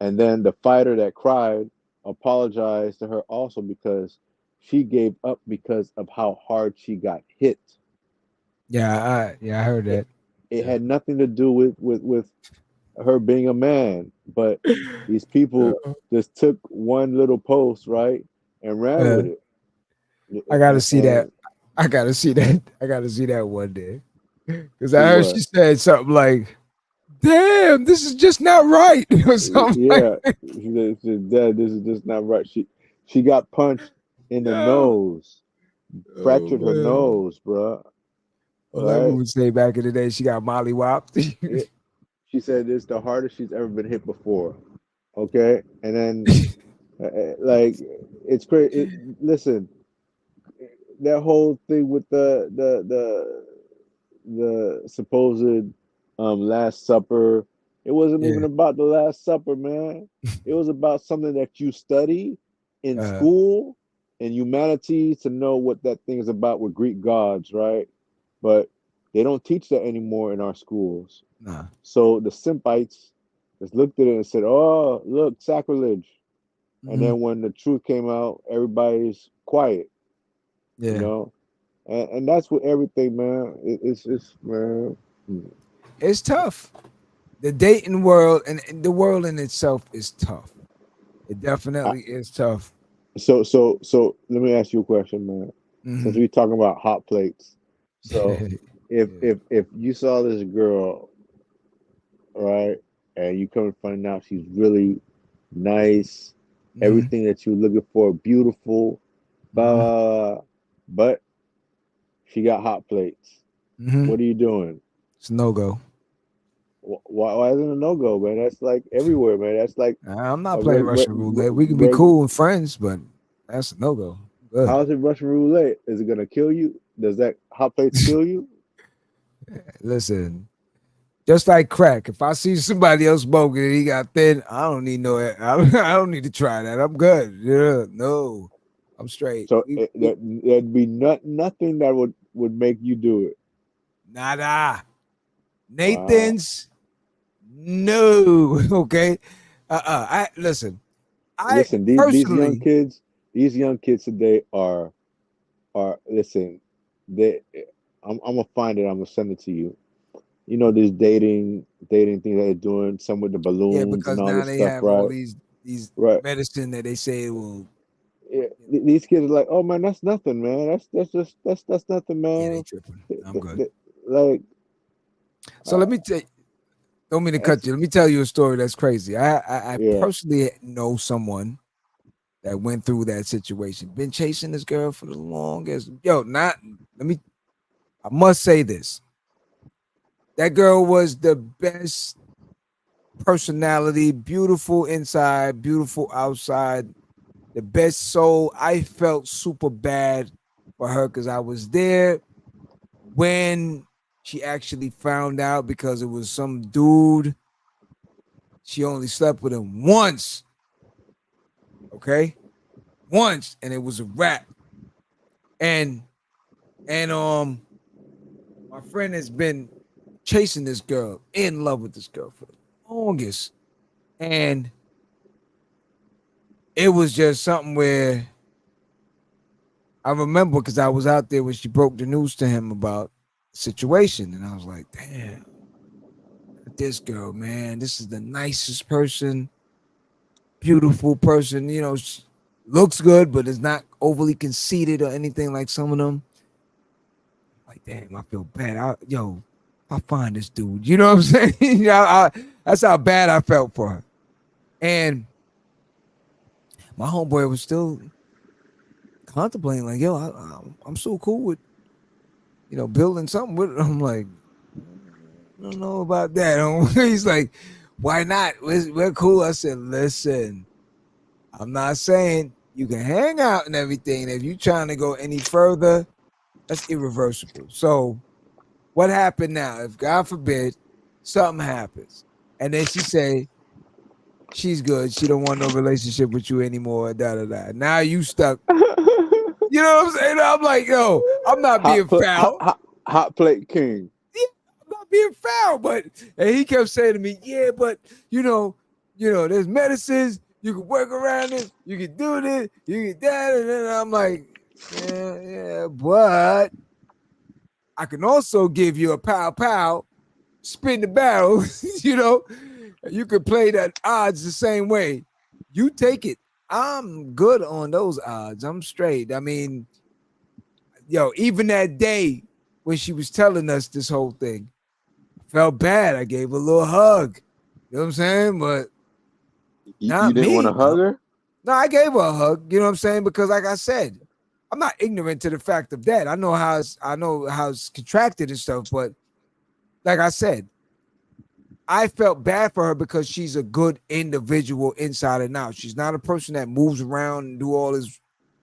And then the fighter that cried apologized to her also because she gave up because of how hard she got hit. I heard It, that. it Yeah. had nothing to do with her being a man, but these people just took one little post, right, and ran Uh, with it. I gotta see that. And I gotta see that. I gotta see that one day. Because I see heard she what? said something like, "Damn, this is just not right," or something like, Yeah, she said, Dad, this is just not right. She got punched in the "Yo, nose, oh fractured her man." nose, bruh. Well, like we Right? would say back in the day, she got mollywopped. It, she said it's the hardest she's ever been hit before. Okay, and then like it's crazy. Listen, that whole thing with the supposed Last Supper. It wasn't Yeah. even about the Last Supper, man. It was about something that you study in Uh, school in humanities to know what that thing is about with Greek gods, right? But they don't teach that anymore in our schools. nah. So the Simpites just looked at it and said, "Oh, look, sacrilege." And Mhm. then when the truth came out, everybody's quiet, you Yeah. know. And that's with everything, man. It's man. It's tough. The dating world and the world in itself is tough. It I, definitely is tough. so let me ask you a question, man. Since Mhm. we talking about hot plates, so if Yeah. if if you saw this girl, right, and you come to find out she's really nice, Mhm. everything that you're looking for, beautiful, blah, Mhm. blah, blah, but she got hot plates. Mhm. What are you doing? It's no go. Why isn't it a no go, man? That's like everywhere, man. That's like I'm not a playing Russian roulette. We can be reg. cool and friends, but that's a no go. Good. How's it Russian roulette? Is it gonna kill you? Does that hot plates kill you? Listen, just like crack. If I see somebody else smoking and he got thin, I don't need no. I don't need to try that. I'm good. Yeah, no, I'm straight. So there'd be nothing that would make you do it. Nada. Wow. Nathan's no. Okay. I listen. I Listen, personally, these young kids today are listen. They, I'm gonna find it. I'm gonna send it to you. You know, these dating things that they're doing. Some with the yeah, balloons and because all now this they stuff, have all right? these Right. medicine that they say will. Yeah, You know, these kids are like, oh man, that's nothing, man. That's nothing, yeah, they man. tripping. Th- I'm th- good. th- Like, So uh, let me tell. Don't mean to cut that's you. Let me tell you a story that's crazy. I yeah. personally know someone that went through that situation. Been chasing this girl for the longest. Yo, not let me. I must say this. That girl was the best personality, beautiful inside, beautiful outside, the best soul. I felt super bad for her because I was there when she actually found out because it was some dude. She only slept with him once. Okay? Once, and it was a wrap. And my friend has been chasing this girl, in love with this girl for the longest. And it was just something where I remember because I was out there when she broke the news to him about the situation. And I was like, damn, this girl, man, this is the nicest person, beautiful person, you know, looks good, but is not overly conceited or anything like some of them. Like, damn, I feel bad. I'll find this dude. You know what I'm saying? That's how bad I felt for her. And my homeboy was still contemplating, like, yo, I'm so cool with, you know, building something with it. I'm like, I don't know about that. He's like, why not? We're cool. I said, listen, I'm not saying you can hang out and everything. If you're trying to go any further, that's irreversible. So what happened now? If God forbid something happens, and then she say she's good, she don't want no relationship with you anymore, Now you stuck. You know what I'm saying? I'm like, yo, I'm not being foul. Hot plate king. I'm not being foul, but and he kept saying to me, yeah, but you know, there's medicines, you can work around it, you can do this, you can that, and then I'm like, yeah, but I can also give you a pow, spin the barrel, you know, you could play that odds the same way. You take it. I'm good on those odds. I'm straight. I mean, yo, even that day when she was telling us this whole thing, I felt bad. I gave her a little hug. You know what I'm saying? But you didn't want to hug her? No, I gave her a hug. You know what I'm saying? Because like I said, I'm not ignorant to the fact of that. I know how it's contracted and stuff, but like I said, I felt bad for her because she's a good individual inside and out. She's not a person that moves around and do all this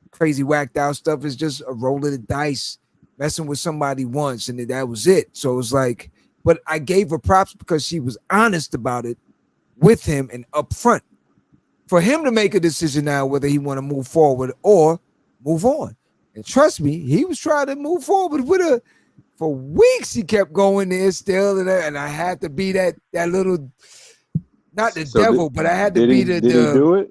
crazy whacked out stuff. It's just a roll of the dice, messing with somebody once, and that was it. So it's like, but I gave her props because she was honest about it with him and upfront. For him to make a decision now whether he want to move forward or move on. And trust me, he was trying to move forward with her. For weeks, he kept going there still, and I had to be that little, not the devil, but I had to be the. Did he do it?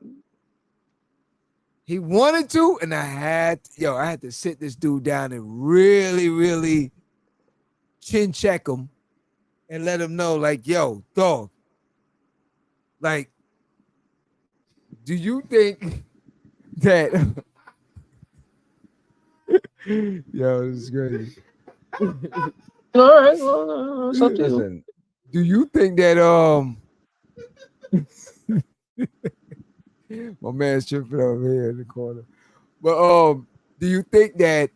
He wanted to, and I had to sit this dude down and really, really chin check him and let him know, like, yo, dog, like, do you think that? Yo, this is crazy. All right, well, it's up to you. Listen, do you think that my man's tripping over here in the corner? But do you think that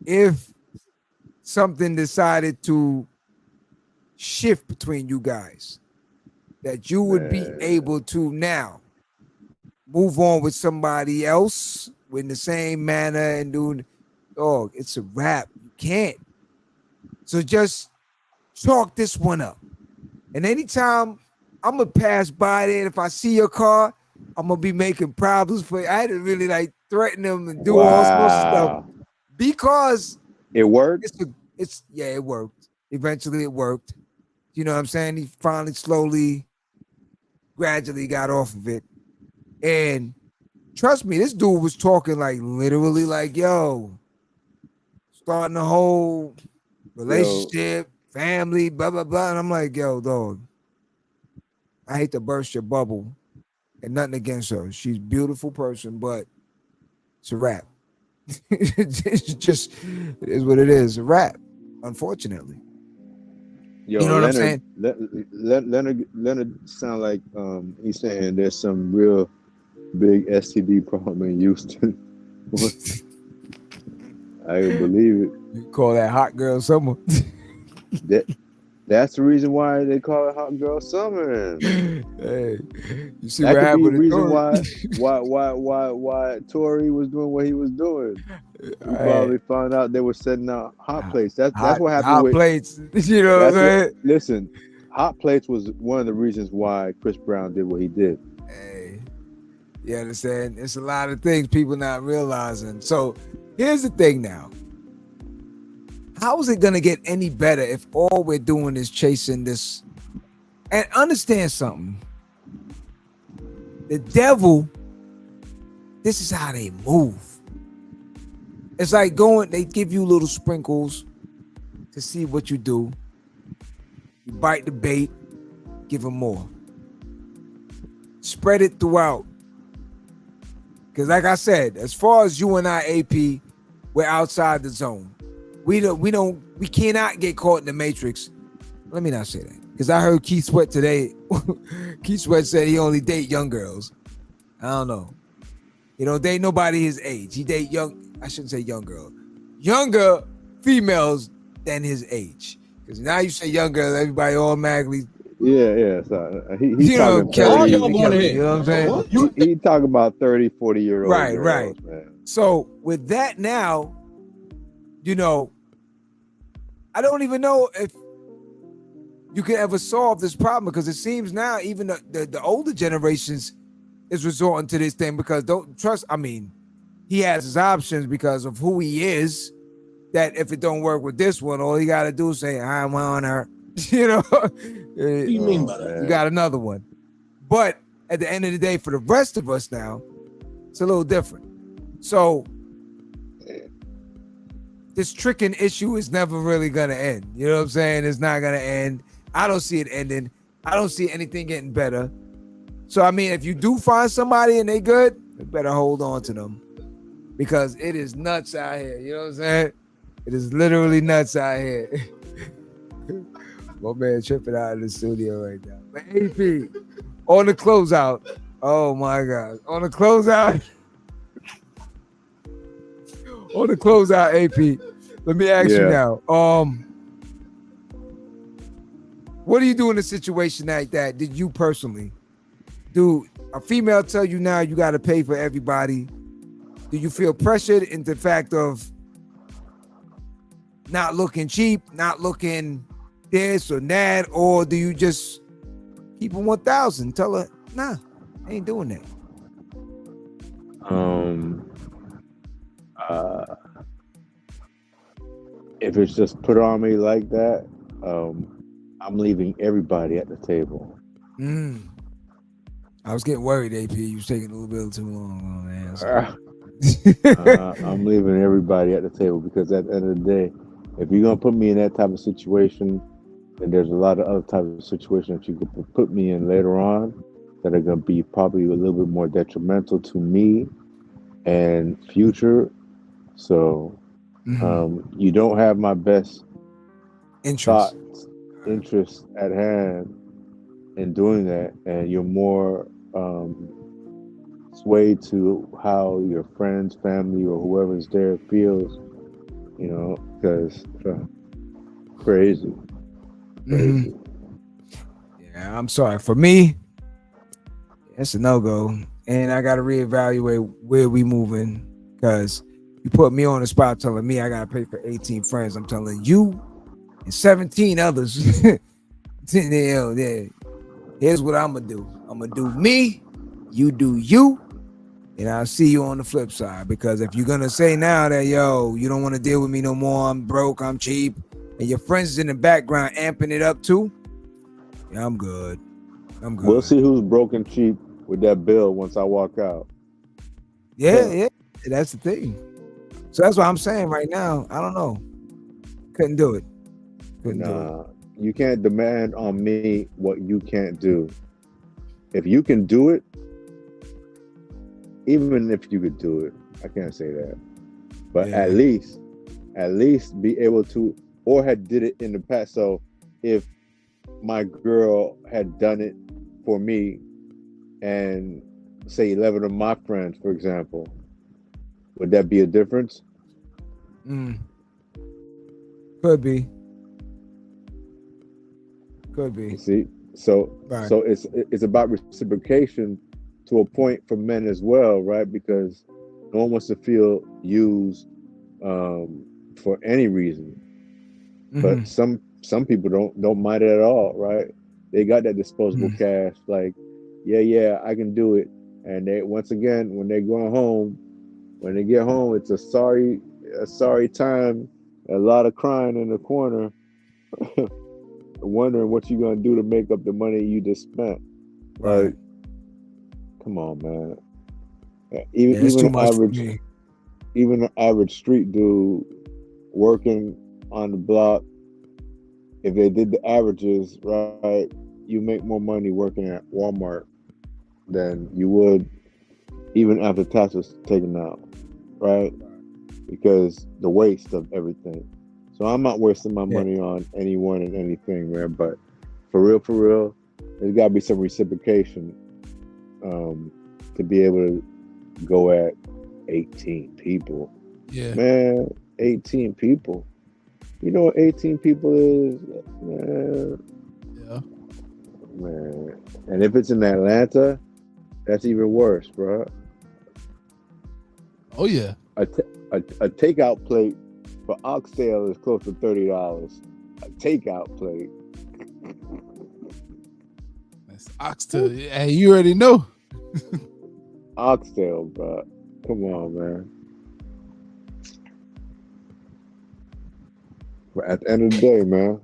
if something decided to shift between you guys, that you would be able to now move on with somebody else in the same manner and doing? Dog, it's a wrap. You can't. So just chalk this one up. And anytime I'm gonna pass by there, and if I see your car, I'm gonna be making problems for you. I had to really like threaten them and do all sorts of stuff because it worked. It worked. Eventually, it worked. You know what I'm saying? He finally, slowly, gradually got off of it. And trust me, this dude was talking like literally, like, yo, starting a whole relationship, family, blah, blah, blah. And I'm like, yo, dog, I hate to burst your bubble and nothing against her. She's a beautiful person, but it's a wrap. It's just, it is what it is, a wrap, unfortunately. Yo, you know what I'm saying? Leonard sound like he's saying there's some real big STD problem in Houston. I believe it. You call that hot girl summer. That's the reason why they call it Hot Girl Summer. Hey, you see That what could be a happened to reason Tory? why Tory was doing what he was doing. He Hey, probably found out they were setting out hot plates. That's what happened hot with. plates. You know what I'm That's what. saying? Listen, hot plates was one of the reasons why Chris Brown did what he did. Hey, you understand? It's a lot of things people not realizing. So here's the thing now. How is it gonna get any better if all we're doing is chasing this? And understand something. The devil, this is how they move. It's like they give you little sprinkles to see what you do. You bite the bait, give them more. Spread it throughout. Because like I said, as far as you and I, AP, we're outside the zone. We cannot get caught in the matrix. Let me not say that. Because I heard Keith Sweat today. Keith Sweat said he only date young girls. I don't know. He don't date nobody his age. He date I shouldn't say young girl. Younger females than his age. Because now you say young girl, everybody automatically. Yeah. So he's You know, talking Kelly, 30. you know what I'm saying? He talking about 30, 40-year-old Right. girls, man. So with that now, I don't even know if you can ever solve this problem, because it seems now even the older generations is resorting to this thing because he has his options because of who he is, that if it don't work with this one, all he got to do is say, I want her. What do you mean by that? You got another one. But at the end of the day, for the rest of us now, it's a little different. So this tricking issue is never really going to end. You know what I'm saying? It's not going to end. I don't see it ending. I don't see anything getting better. So, I mean, if you do find somebody and they good, you better hold on to them, because it is nuts out here. You know what I'm saying? It is literally nuts out here. My man tripping out of the studio right now. But AP, on the closeout. Oh, my God. On the closeout. On the closeout, AP. Let me ask you now. What do you do in a situation like that? Did you personally do a female tell you now you got to pay for everybody? Do you feel pressured into the fact of not looking cheap, not looking this or that, or do you just keep it 1,000? Tell her, nah, I ain't doing that. If it's just put on me like that, I'm leaving everybody at the table. I was getting worried, AP. You was taking a little bit too long, man. I'm leaving everybody at the table, because at the end of the day, if you're gonna put me in that type of situation, then there's a lot of other types of situations that you could put me in later on that are gonna be probably a little bit more detrimental to me and future. So you don't have my best interest at hand in doing that, and you're more swayed to how your friends, family, or whoever's there feels, because crazy. Yeah, I'm sorry. For me, it's a no-go, and I got to reevaluate where we moving, because you put me on the spot telling me I got to pay for 18 friends. I'm telling you and 17 others. Yeah. Here's what I'm going to do. I'm going to do me, you do you, and I'll see you on the flip side. Because if you're going to say now that, you don't want to deal with me no more, I'm broke, I'm cheap, and your friends is in the background amping it up too, yeah, I'm good. We'll see who's broke and cheap with that bill once I walk out. Yeah, that's the thing. So that's what I'm saying right now. I don't know. Couldn't do it. You can't demand on me what you can't do. If you can do it, even if you could do it, I can't say that. But at least be able to, or had did it in the past. So if my girl had done it for me, and say 11 of my friends, for example, would that be a difference? Could be. Could be. You see, so Right. so it's about reciprocation to a point for men as well, right? Because no one wants to feel used for any reason. But Mhm. some people don't mind it at all, right? They got that disposable cash, like, yeah, I can do it. And they once again, when they're going home, when they get home, it's a sorry time, a lot of crying in the corner, wondering what you're gonna do to make up the money you just spent. Right. Like, come on, man. Yeah, it's too Even much for me. an average street dude working on the block, if they did the averages right, you make more money working at Walmart than you would even after taxes taken out, right? Because the waste of everything. So I'm not wasting my Yeah. money on anyone and anything, man. But for real, there's got to be some reciprocation to be able to go at 18 people. Yeah. Man, 18 people. You know what 18 people is? Man. Yeah. Man. And if it's in Atlanta, that's even worse, bro. Oh yeah. A takeout plate for oxtail is close to $30. A takeout plate. That's oxtail. Hey, you already know. Oxtail, bro. Come on, man. But at the end of the day, man,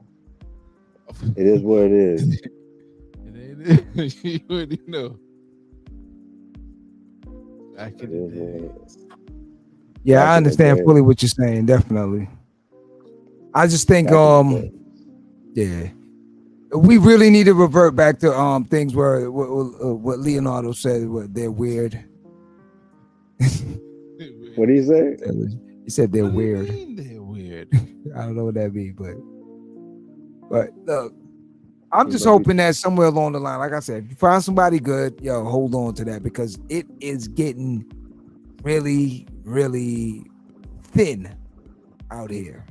it is what it is. It ain't. You already know. Back in the days. Yeah, Back I in the understand day. fully what you're saying. Definitely. I just think, Back in the day. yeah, we really need to revert back to things where what Leonardo said. What they're weird. What do you say? He said they're What do you weird. mean they're weird? I don't know what that means, but look, I'm just But hoping that somewhere along the line, like I said, if you find somebody good, yo, hold on to that because it is getting really, really thin out here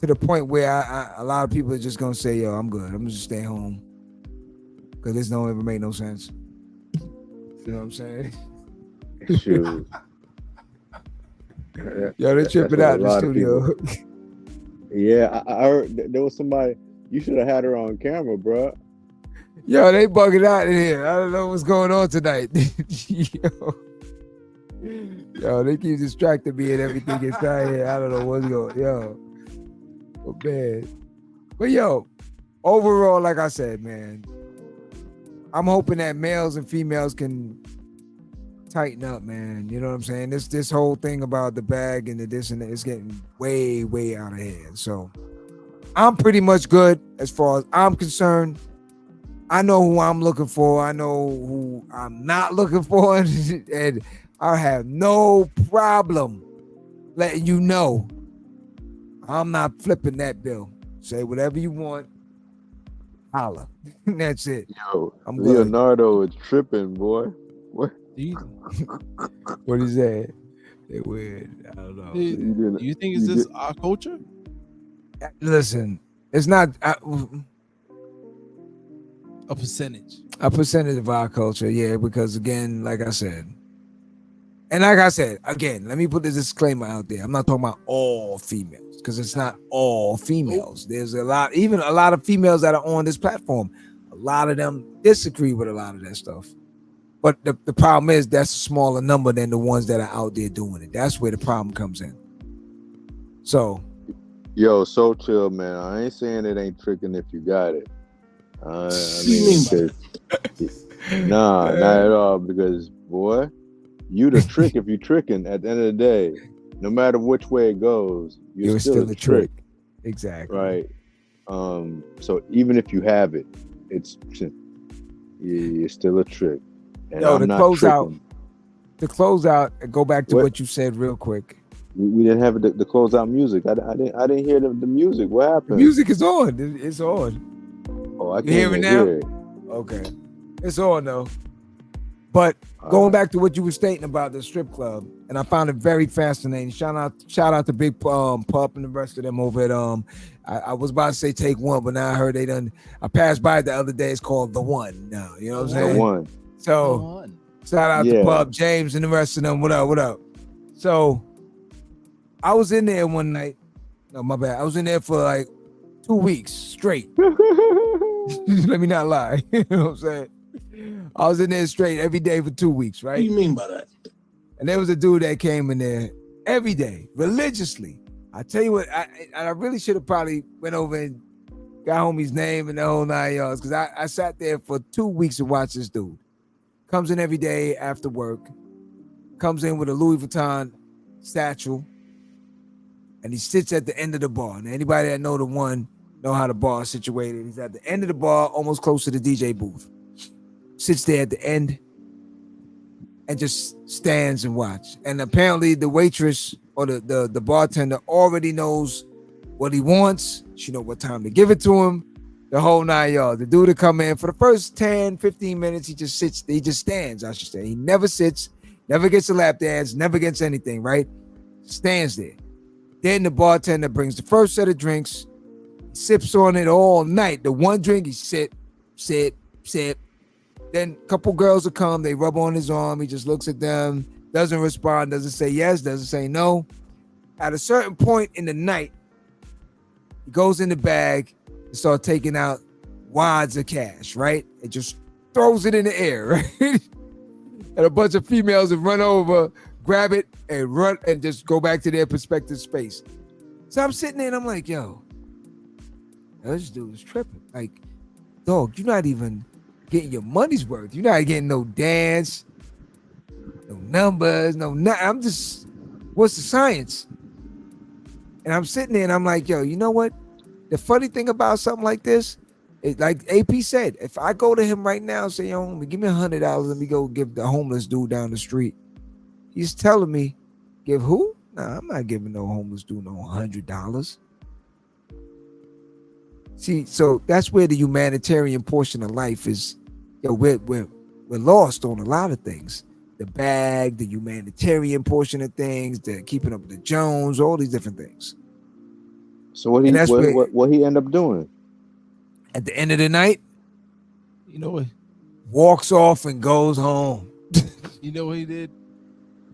to the point where a lot of people are just gonna say, yo, I'm good. I'm gonna just stay home because this don't ever make no sense. You know what I'm saying? Shoot. Yo, they're tripping out in the That's what a lot of studio. Yeah, I heard there was somebody. You should have had her on camera, bro. Yo, they bugging out in here. I don't know what's going on tonight. Yo, they keep distracting me and everything inside here. I don't know what's going. Yo, but man, but yo, overall, like I said, man, I'm hoping that males and females can tighten up, man. You know what I'm saying? This whole thing about the bag and the this and that is getting way out of hand. So I'm pretty much good as far as I'm concerned. I know who I'm looking for. I know who I'm not looking for, and I have no problem letting you know I'm not flipping that bill. Say whatever you want. Holla. That's it. Yo, I'm good. Leonardo is tripping, boy. What? What is that? They're weird. I don't know. Do you think it's just our culture? Listen, it's not A percentage. a percentage of our culture, yeah, because again, like I said, again, let me put this disclaimer out there. I'm not talking about all females, because it's not all females. There's even a lot of females that are on this platform. A lot of them disagree with a lot of that stuff. But the problem is that's a smaller number than the ones that are out there doing it. That's where the problem comes in. So, Yo, so chill, man. I ain't saying it ain't tricking if you got it. I mean, nah, not at all. Because boy, you the trick if you tricking. At the end of the day, no matter which way it goes, you're still a trick. Exactly. Right. So even if you have it, you're still a trick. And Yo, I'm to not close tricking. and go back to what you said real quick. We didn't have the closeout music. I didn't hear the music. What happened? The music is on. It's on. Oh, I You hear can't it hear now? it. Okay. It's on though. But All going right. back to what you were stating about the strip club, and I found it very fascinating. Shout out to Big Pup and the rest of them over at I was about to say Take One, but now I heard they done. I passed by it the other day. It's called The One now. You know what I'm The saying? one. So shout out to Yeah. Pup, James, and the rest of them. What up? What up? So I was in there one night. No, my bad. I was in there for like 2 weeks straight. Let me not lie. You know what I'm saying? I was in there straight every day for 2 weeks, right? What do you mean by that? And there was a dude that came in there every day, religiously. I tell you what, I really should have probably went over and got homie's name and the whole 9 yards, because I sat there for 2 weeks to watch this dude. Comes in every day after work, comes in with a Louis Vuitton satchel, and he sits at the end of the bar. Now, anybody that know The One know how the bar is situated. He's at the end of the bar, almost close to the DJ booth. Sits there at the end and just stands and watch. And apparently the waitress or the bartender already knows what he wants. She know what time to give it to him. The whole 9 yards. The dude to come in for the first 10, 15 minutes, he just sits, he just stands, I should say. He never sits, never gets a lap dance, never gets anything, right? Stands there. Then the bartender brings the first set of drinks, sips on it all night. The one drink, he sip. Then a couple girls will come, they rub on his arm, he just looks at them, doesn't respond, doesn't say yes, doesn't say no. At a certain point in the night, he goes in the bag and starts taking out wads of cash, right? It just throws it in the air, right? And a bunch of females have run over, grab it, and run and just go back to their prospective space. So I'm sitting there and I'm like, yo, this dude is tripping. Like, dog, you're not even getting your money's worth. You're not getting no dance, no numbers, no nothing. I'm just, what's the science? And I'm sitting there and I'm like, yo, you know what? The funny thing about something like this, like AP said, if I go to him right now and say, yo, homie, give me $100, let me go give the homeless dude down the street. He's telling me, give who? Nah, I'm not giving no homeless dude no $100. See, so that's where the humanitarian portion of life is. Yo, we're lost on a lot of things. The bag, the humanitarian portion of things, the keeping up with the Jones, all these different things. So what he end up doing? At the end of the night, You know what? walks off and goes home. You know what he did?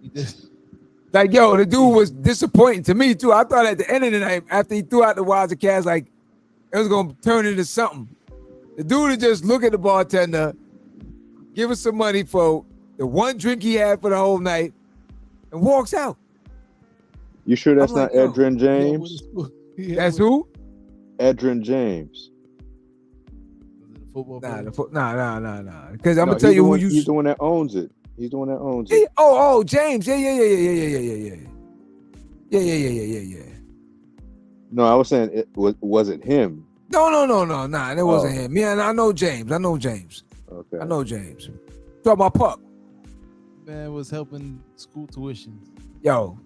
He did. Like, yo, the dude was disappointing to me too. I thought at the end of the night, after he threw out the wads of cash, like it was gonna turn into something. The dude would just look at the bartender, give us some money for the one drink he had for the whole night, and walks out. You sure that's I'm like, not yo, Edrin James? That's who? Edrin James. Football Nah, player? nah. Because I'm gonna tell you who you. He's the one that owns it. He's the one that owns Yeah, it. oh, James. Yeah. No, I was saying it wasn't him. No. Nah, that wasn't him. Yeah, I know James. Okay. I know James. Talk about Pup. Man was helping school tuition. Yo,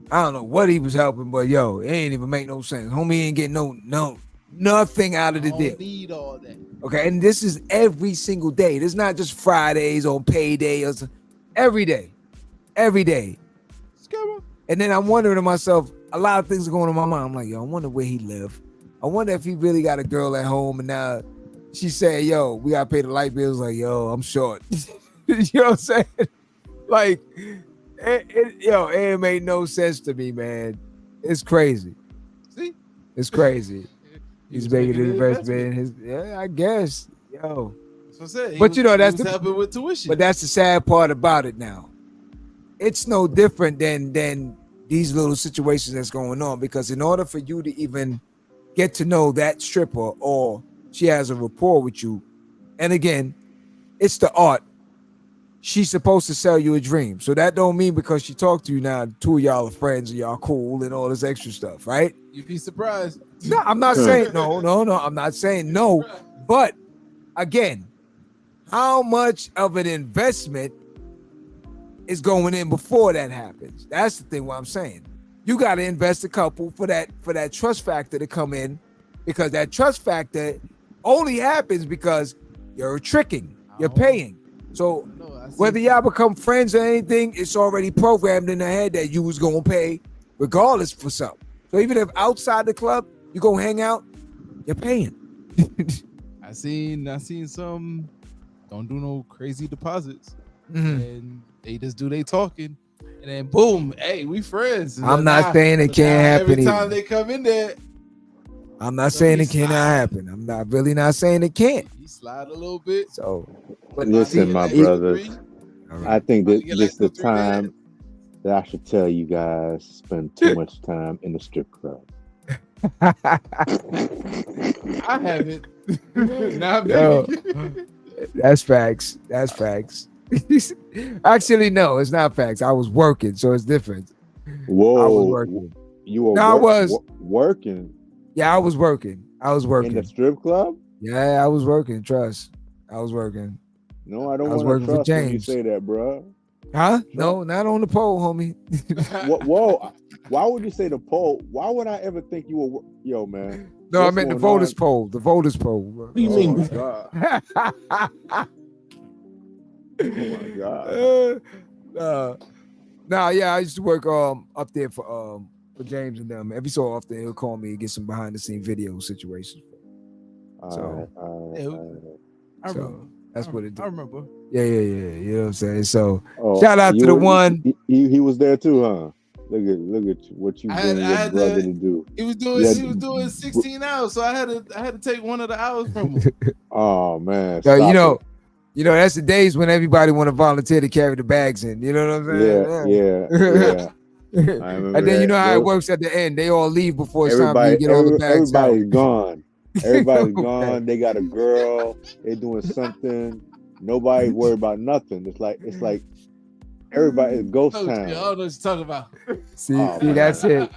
I don't know what he was helping, but yo, it ain't even make no sense. Homie ain't getting no nothing out of the deal. Need all that. Okay, and this is every single day. This is not just Fridays on payday or every day. And then I'm wondering to myself, a lot of things are going on in my mind. I'm like, yo, I wonder where he live. I wonder if he really got a girl at home and now she said, yo, we gotta pay the light bills. Like, yo, I'm short. You know what I'm saying? Like, it ain't made no sense to me, man. It's crazy. See? It's crazy. He's making an investment in investment. his, I guess. Yo. That's what I said. But you know, that's the helping with tuition. But that's the sad part about it now. It's no different than these little situations that's going on, because in order for you to even get to know that stripper or she has a rapport with you, and again, it's the art. She's supposed to sell you a dream. So that don't mean because she talked to you now, two of y'all are friends and y'all cool and all this extra stuff, right? You'd be surprised. No, I'm not saying no. I'm not saying no. But again, how much of an investment is going in before that happens? That's the thing what I'm saying. You got to invest a couple for that trust factor to come in, because that trust factor only happens because you're tricking, you're paying. So No, I see. whether y'all become friends or anything, it's already programmed in the head that you was gonna pay regardless for something. So even if outside the club you go hang out, you're paying. I seen some don't do no crazy deposits, Mhm. and they just do they talking, and then boom, hey, we friends. I'm not saying it but can't now happen every time either. they come in there. I'm not So saying he it cannot slide. happen. I'm not really not saying it can't. He slide a little bit. So, but Listen, see, my Like it- brothers, all I right. think About to that get this like is the 2-3 grand. time that I should tell you guys spend too much time in the strip club. I haven't. Not Yo, me. that's facts. That's facts. Actually, no, it's not facts. I was working, so it's different. I was Whoa, working. you were No, I was. working Yeah, I was working. I was in working. the strip club? Yeah, I was working. Trust. I was working. No, I don't I was want to working for trust when you James. say that, bro. Huh? No, not on the pole, homie. Whoa, why would you say the poll? Why would I ever think you were? Yo, man. No, I What's meant the going voters on? poll. The voters poll. What do you Oh mean? my god! Oh my god! Nah, yeah, I used to work up there for James and them. Every so often he'll call me and get some behind the scene video situations. So, I so remember. that's what it I did. remember. Yeah. You know what I'm saying? So Oh, shout out to the one. He was there too, huh? Look at what you I bring your had brother to- to do. He was Yeah. doing 16 hours, so I had to take one of the hours from him. Oh man, So, stop you know, that's the days when everybody want to volunteer to carry the bags in. You know what I'm it. saying? Yeah. I remember And then you that. know how it works at the end. They all leave before it's time for you Everybody, to get all the bags out. everybody's gone. Everybody's Okay. gone. They got a girl. They're doing something. Nobody worried about nothing. It's like everybody is ghost I don't town. know what you're talking about. See, Oh, that's man. it.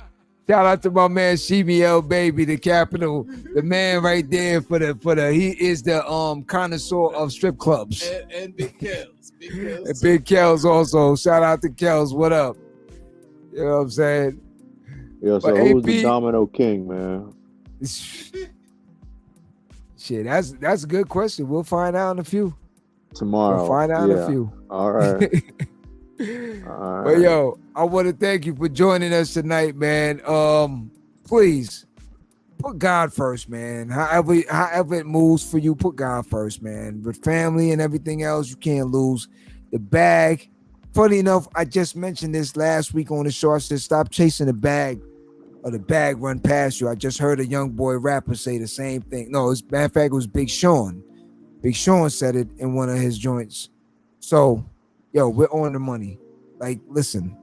Shout out to my man Shemiel Baby, the capital, the man right there for the he is the connoisseur of strip clubs. And Big Kells. And Big Kells also. Shout out to Kells. What up? You know what I'm saying? Yo, so But who's the AP Domino King, man? Shit, that's a good question. We'll find out in a few. Tomorrow. We'll find out in a few. All right. But yo, I want to thank you for joining us tonight, man. Please put God first, man. However it moves for you, put God first, man. With family and everything else, you can't lose the bag. Funny enough, I just mentioned this last week on the show. I said, stop chasing the bag or the bag run past you. I just heard a young boy rapper say the same thing. No, matter of fact, it was Big Sean. Big Sean said it in one of his joints. So, yo, we're on the money. Like, listen,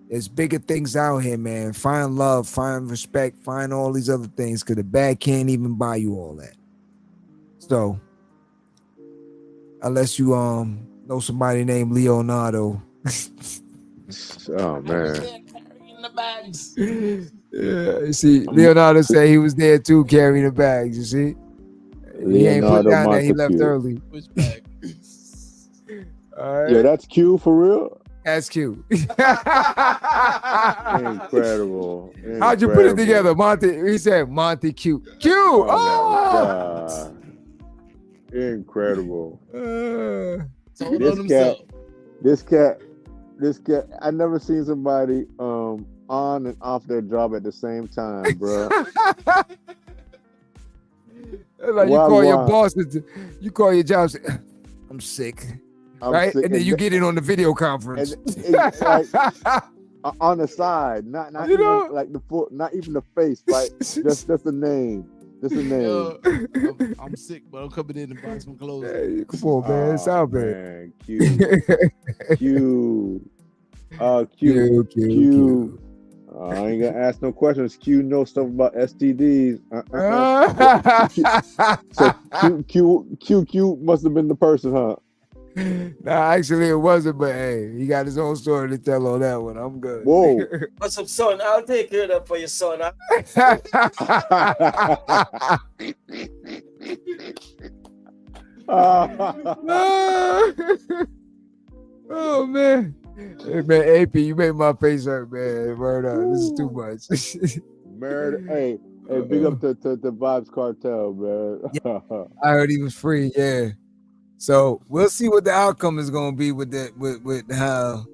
there's bigger things out here, man. Find love, find respect, find all these other things, because the bag can't even buy you all that. So, unless you know somebody named Leonardo. Oh man. Carrying the bags. Yeah, you see, Leonardo said he was there too, carrying the bags. You see, he ain't put Leonardo down that he left Montecute. early. Which bag? All right, Yeah, that's Q for real. that's cute. Incredible. How'd you put it together, Monty? He said Monty cute. Cute. Oh, Oh, my God. Incredible. Told This on himself. This cat. I never seen somebody on and off their job at the same time, bro. Like you call your boss, you call your job, say, I'm sick, I'm right? sick, And then you get it on the video conference. and it's like on the side, not You even know? like the foot, not even the face, like just the name. Just a name. Yo, I'm sick, but I'm coming in and buying some clothes. Hey, come on, man. It's out there. Man, Q. Q. I ain't gonna ask no questions. Q knows stuff about STDs. So Q must have been the person, huh? Nah, actually it wasn't, but hey, he got his own story to tell on that one. I'm good. Whoa. What's up, son? I'll take care of that for your son. Oh man. Hey man, AP, you made my face hurt, man. Word up. This is too much. Murder. Hey, big up to Vibes Cartel, man. I heard he was free, yeah. So we'll see what the outcome is gonna be with that, with how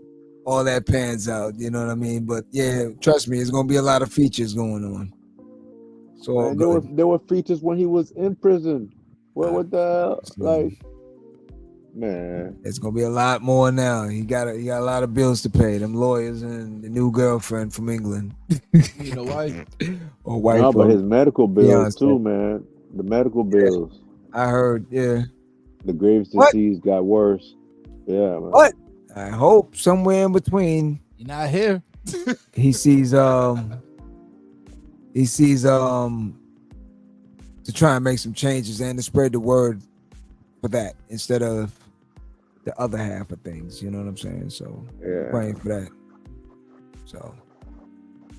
all that pans out. You know what I mean? But yeah, trust me, it's gonna be a lot of features going on. So all Man, good. there were features when he was in prison. What the hell? Like, man. It's gonna be a lot more now. He got a lot of bills to pay. Them lawyers and the new girlfriend from England. You know why? Or wife. No, but of his medical bills Beyonce. too, man. The medical bills. I heard, yeah. The Graves' What? disease got worse. Yeah, man. What? I hope somewhere in between You're not here. he sees to try and make some changes and to spread the word for that instead of the other half of things. You know what I'm saying? So Yeah. praying for that. So,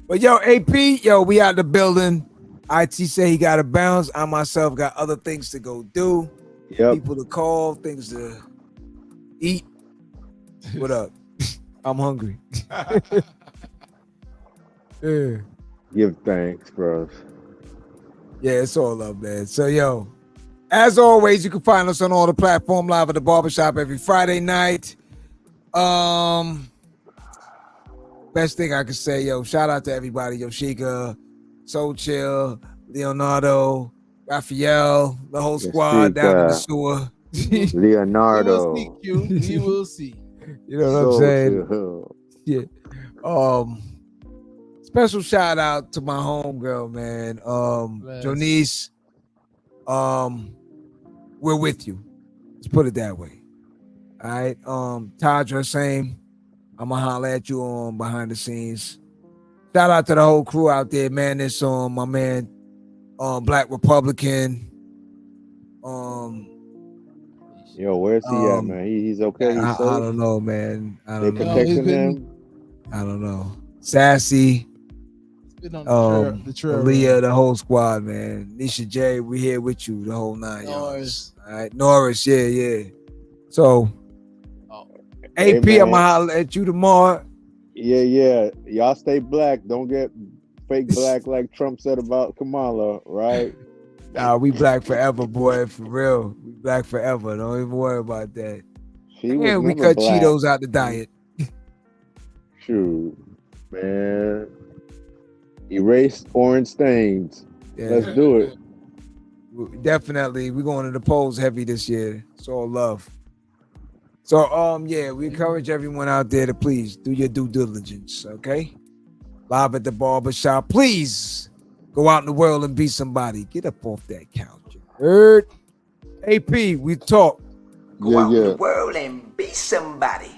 but yo, AP, yo, we out the building. IT say he got to bounce. I myself got other things to go do. Yep. People to call, things to eat. What up? I'm hungry. Yeah. Give thanks, bros. Yeah, it's all up, man. So, yo, as always, you can find us on all the platforms live at the Barbershop every Friday night. Best thing I can say, yo, shout out to everybody. Yoshika, Soul Chill, Leonardo, Raphael, the whole squad down in the sewer. Leonardo. We will see, Q. We will see. You know what I'm saying? Yeah. Special shout out to my homegirl, man. Jonice. We're with you. Let's put it that way. All right. Tadra, same. I'ma holler at you on behind the scenes. Shout out to the whole crew out there, man. This my man, Black Republican. Yo, where's he at, man? He's okay. He's safe. I don't know, man. I They don't know. protecting him. I don't know. Sassy. Been on the trail. Leah, the whole squad, man. Nisha J, we here with you the whole 9 yards. All right, Norris, yeah. So, AP, Hey, I'm gonna holler at you tomorrow. Yeah. Y'all stay black. Don't get fake black like Trump said about Kamala, right? Nah, we black forever, boy. For real, we black forever. Don't even worry about that. She was And we never cut black. Cheetos out the diet. Shoot, man. Erase orange stains. Yeah. Let's do it. Definitely, we're going to the polls heavy this year. It's all love. So, yeah, we encourage everyone out there to please do your due diligence, okay? Live at the Barbershop. Please go out in the world and be somebody. Get up off that couch. Heard? AP, we talk. Go out in the world and be somebody.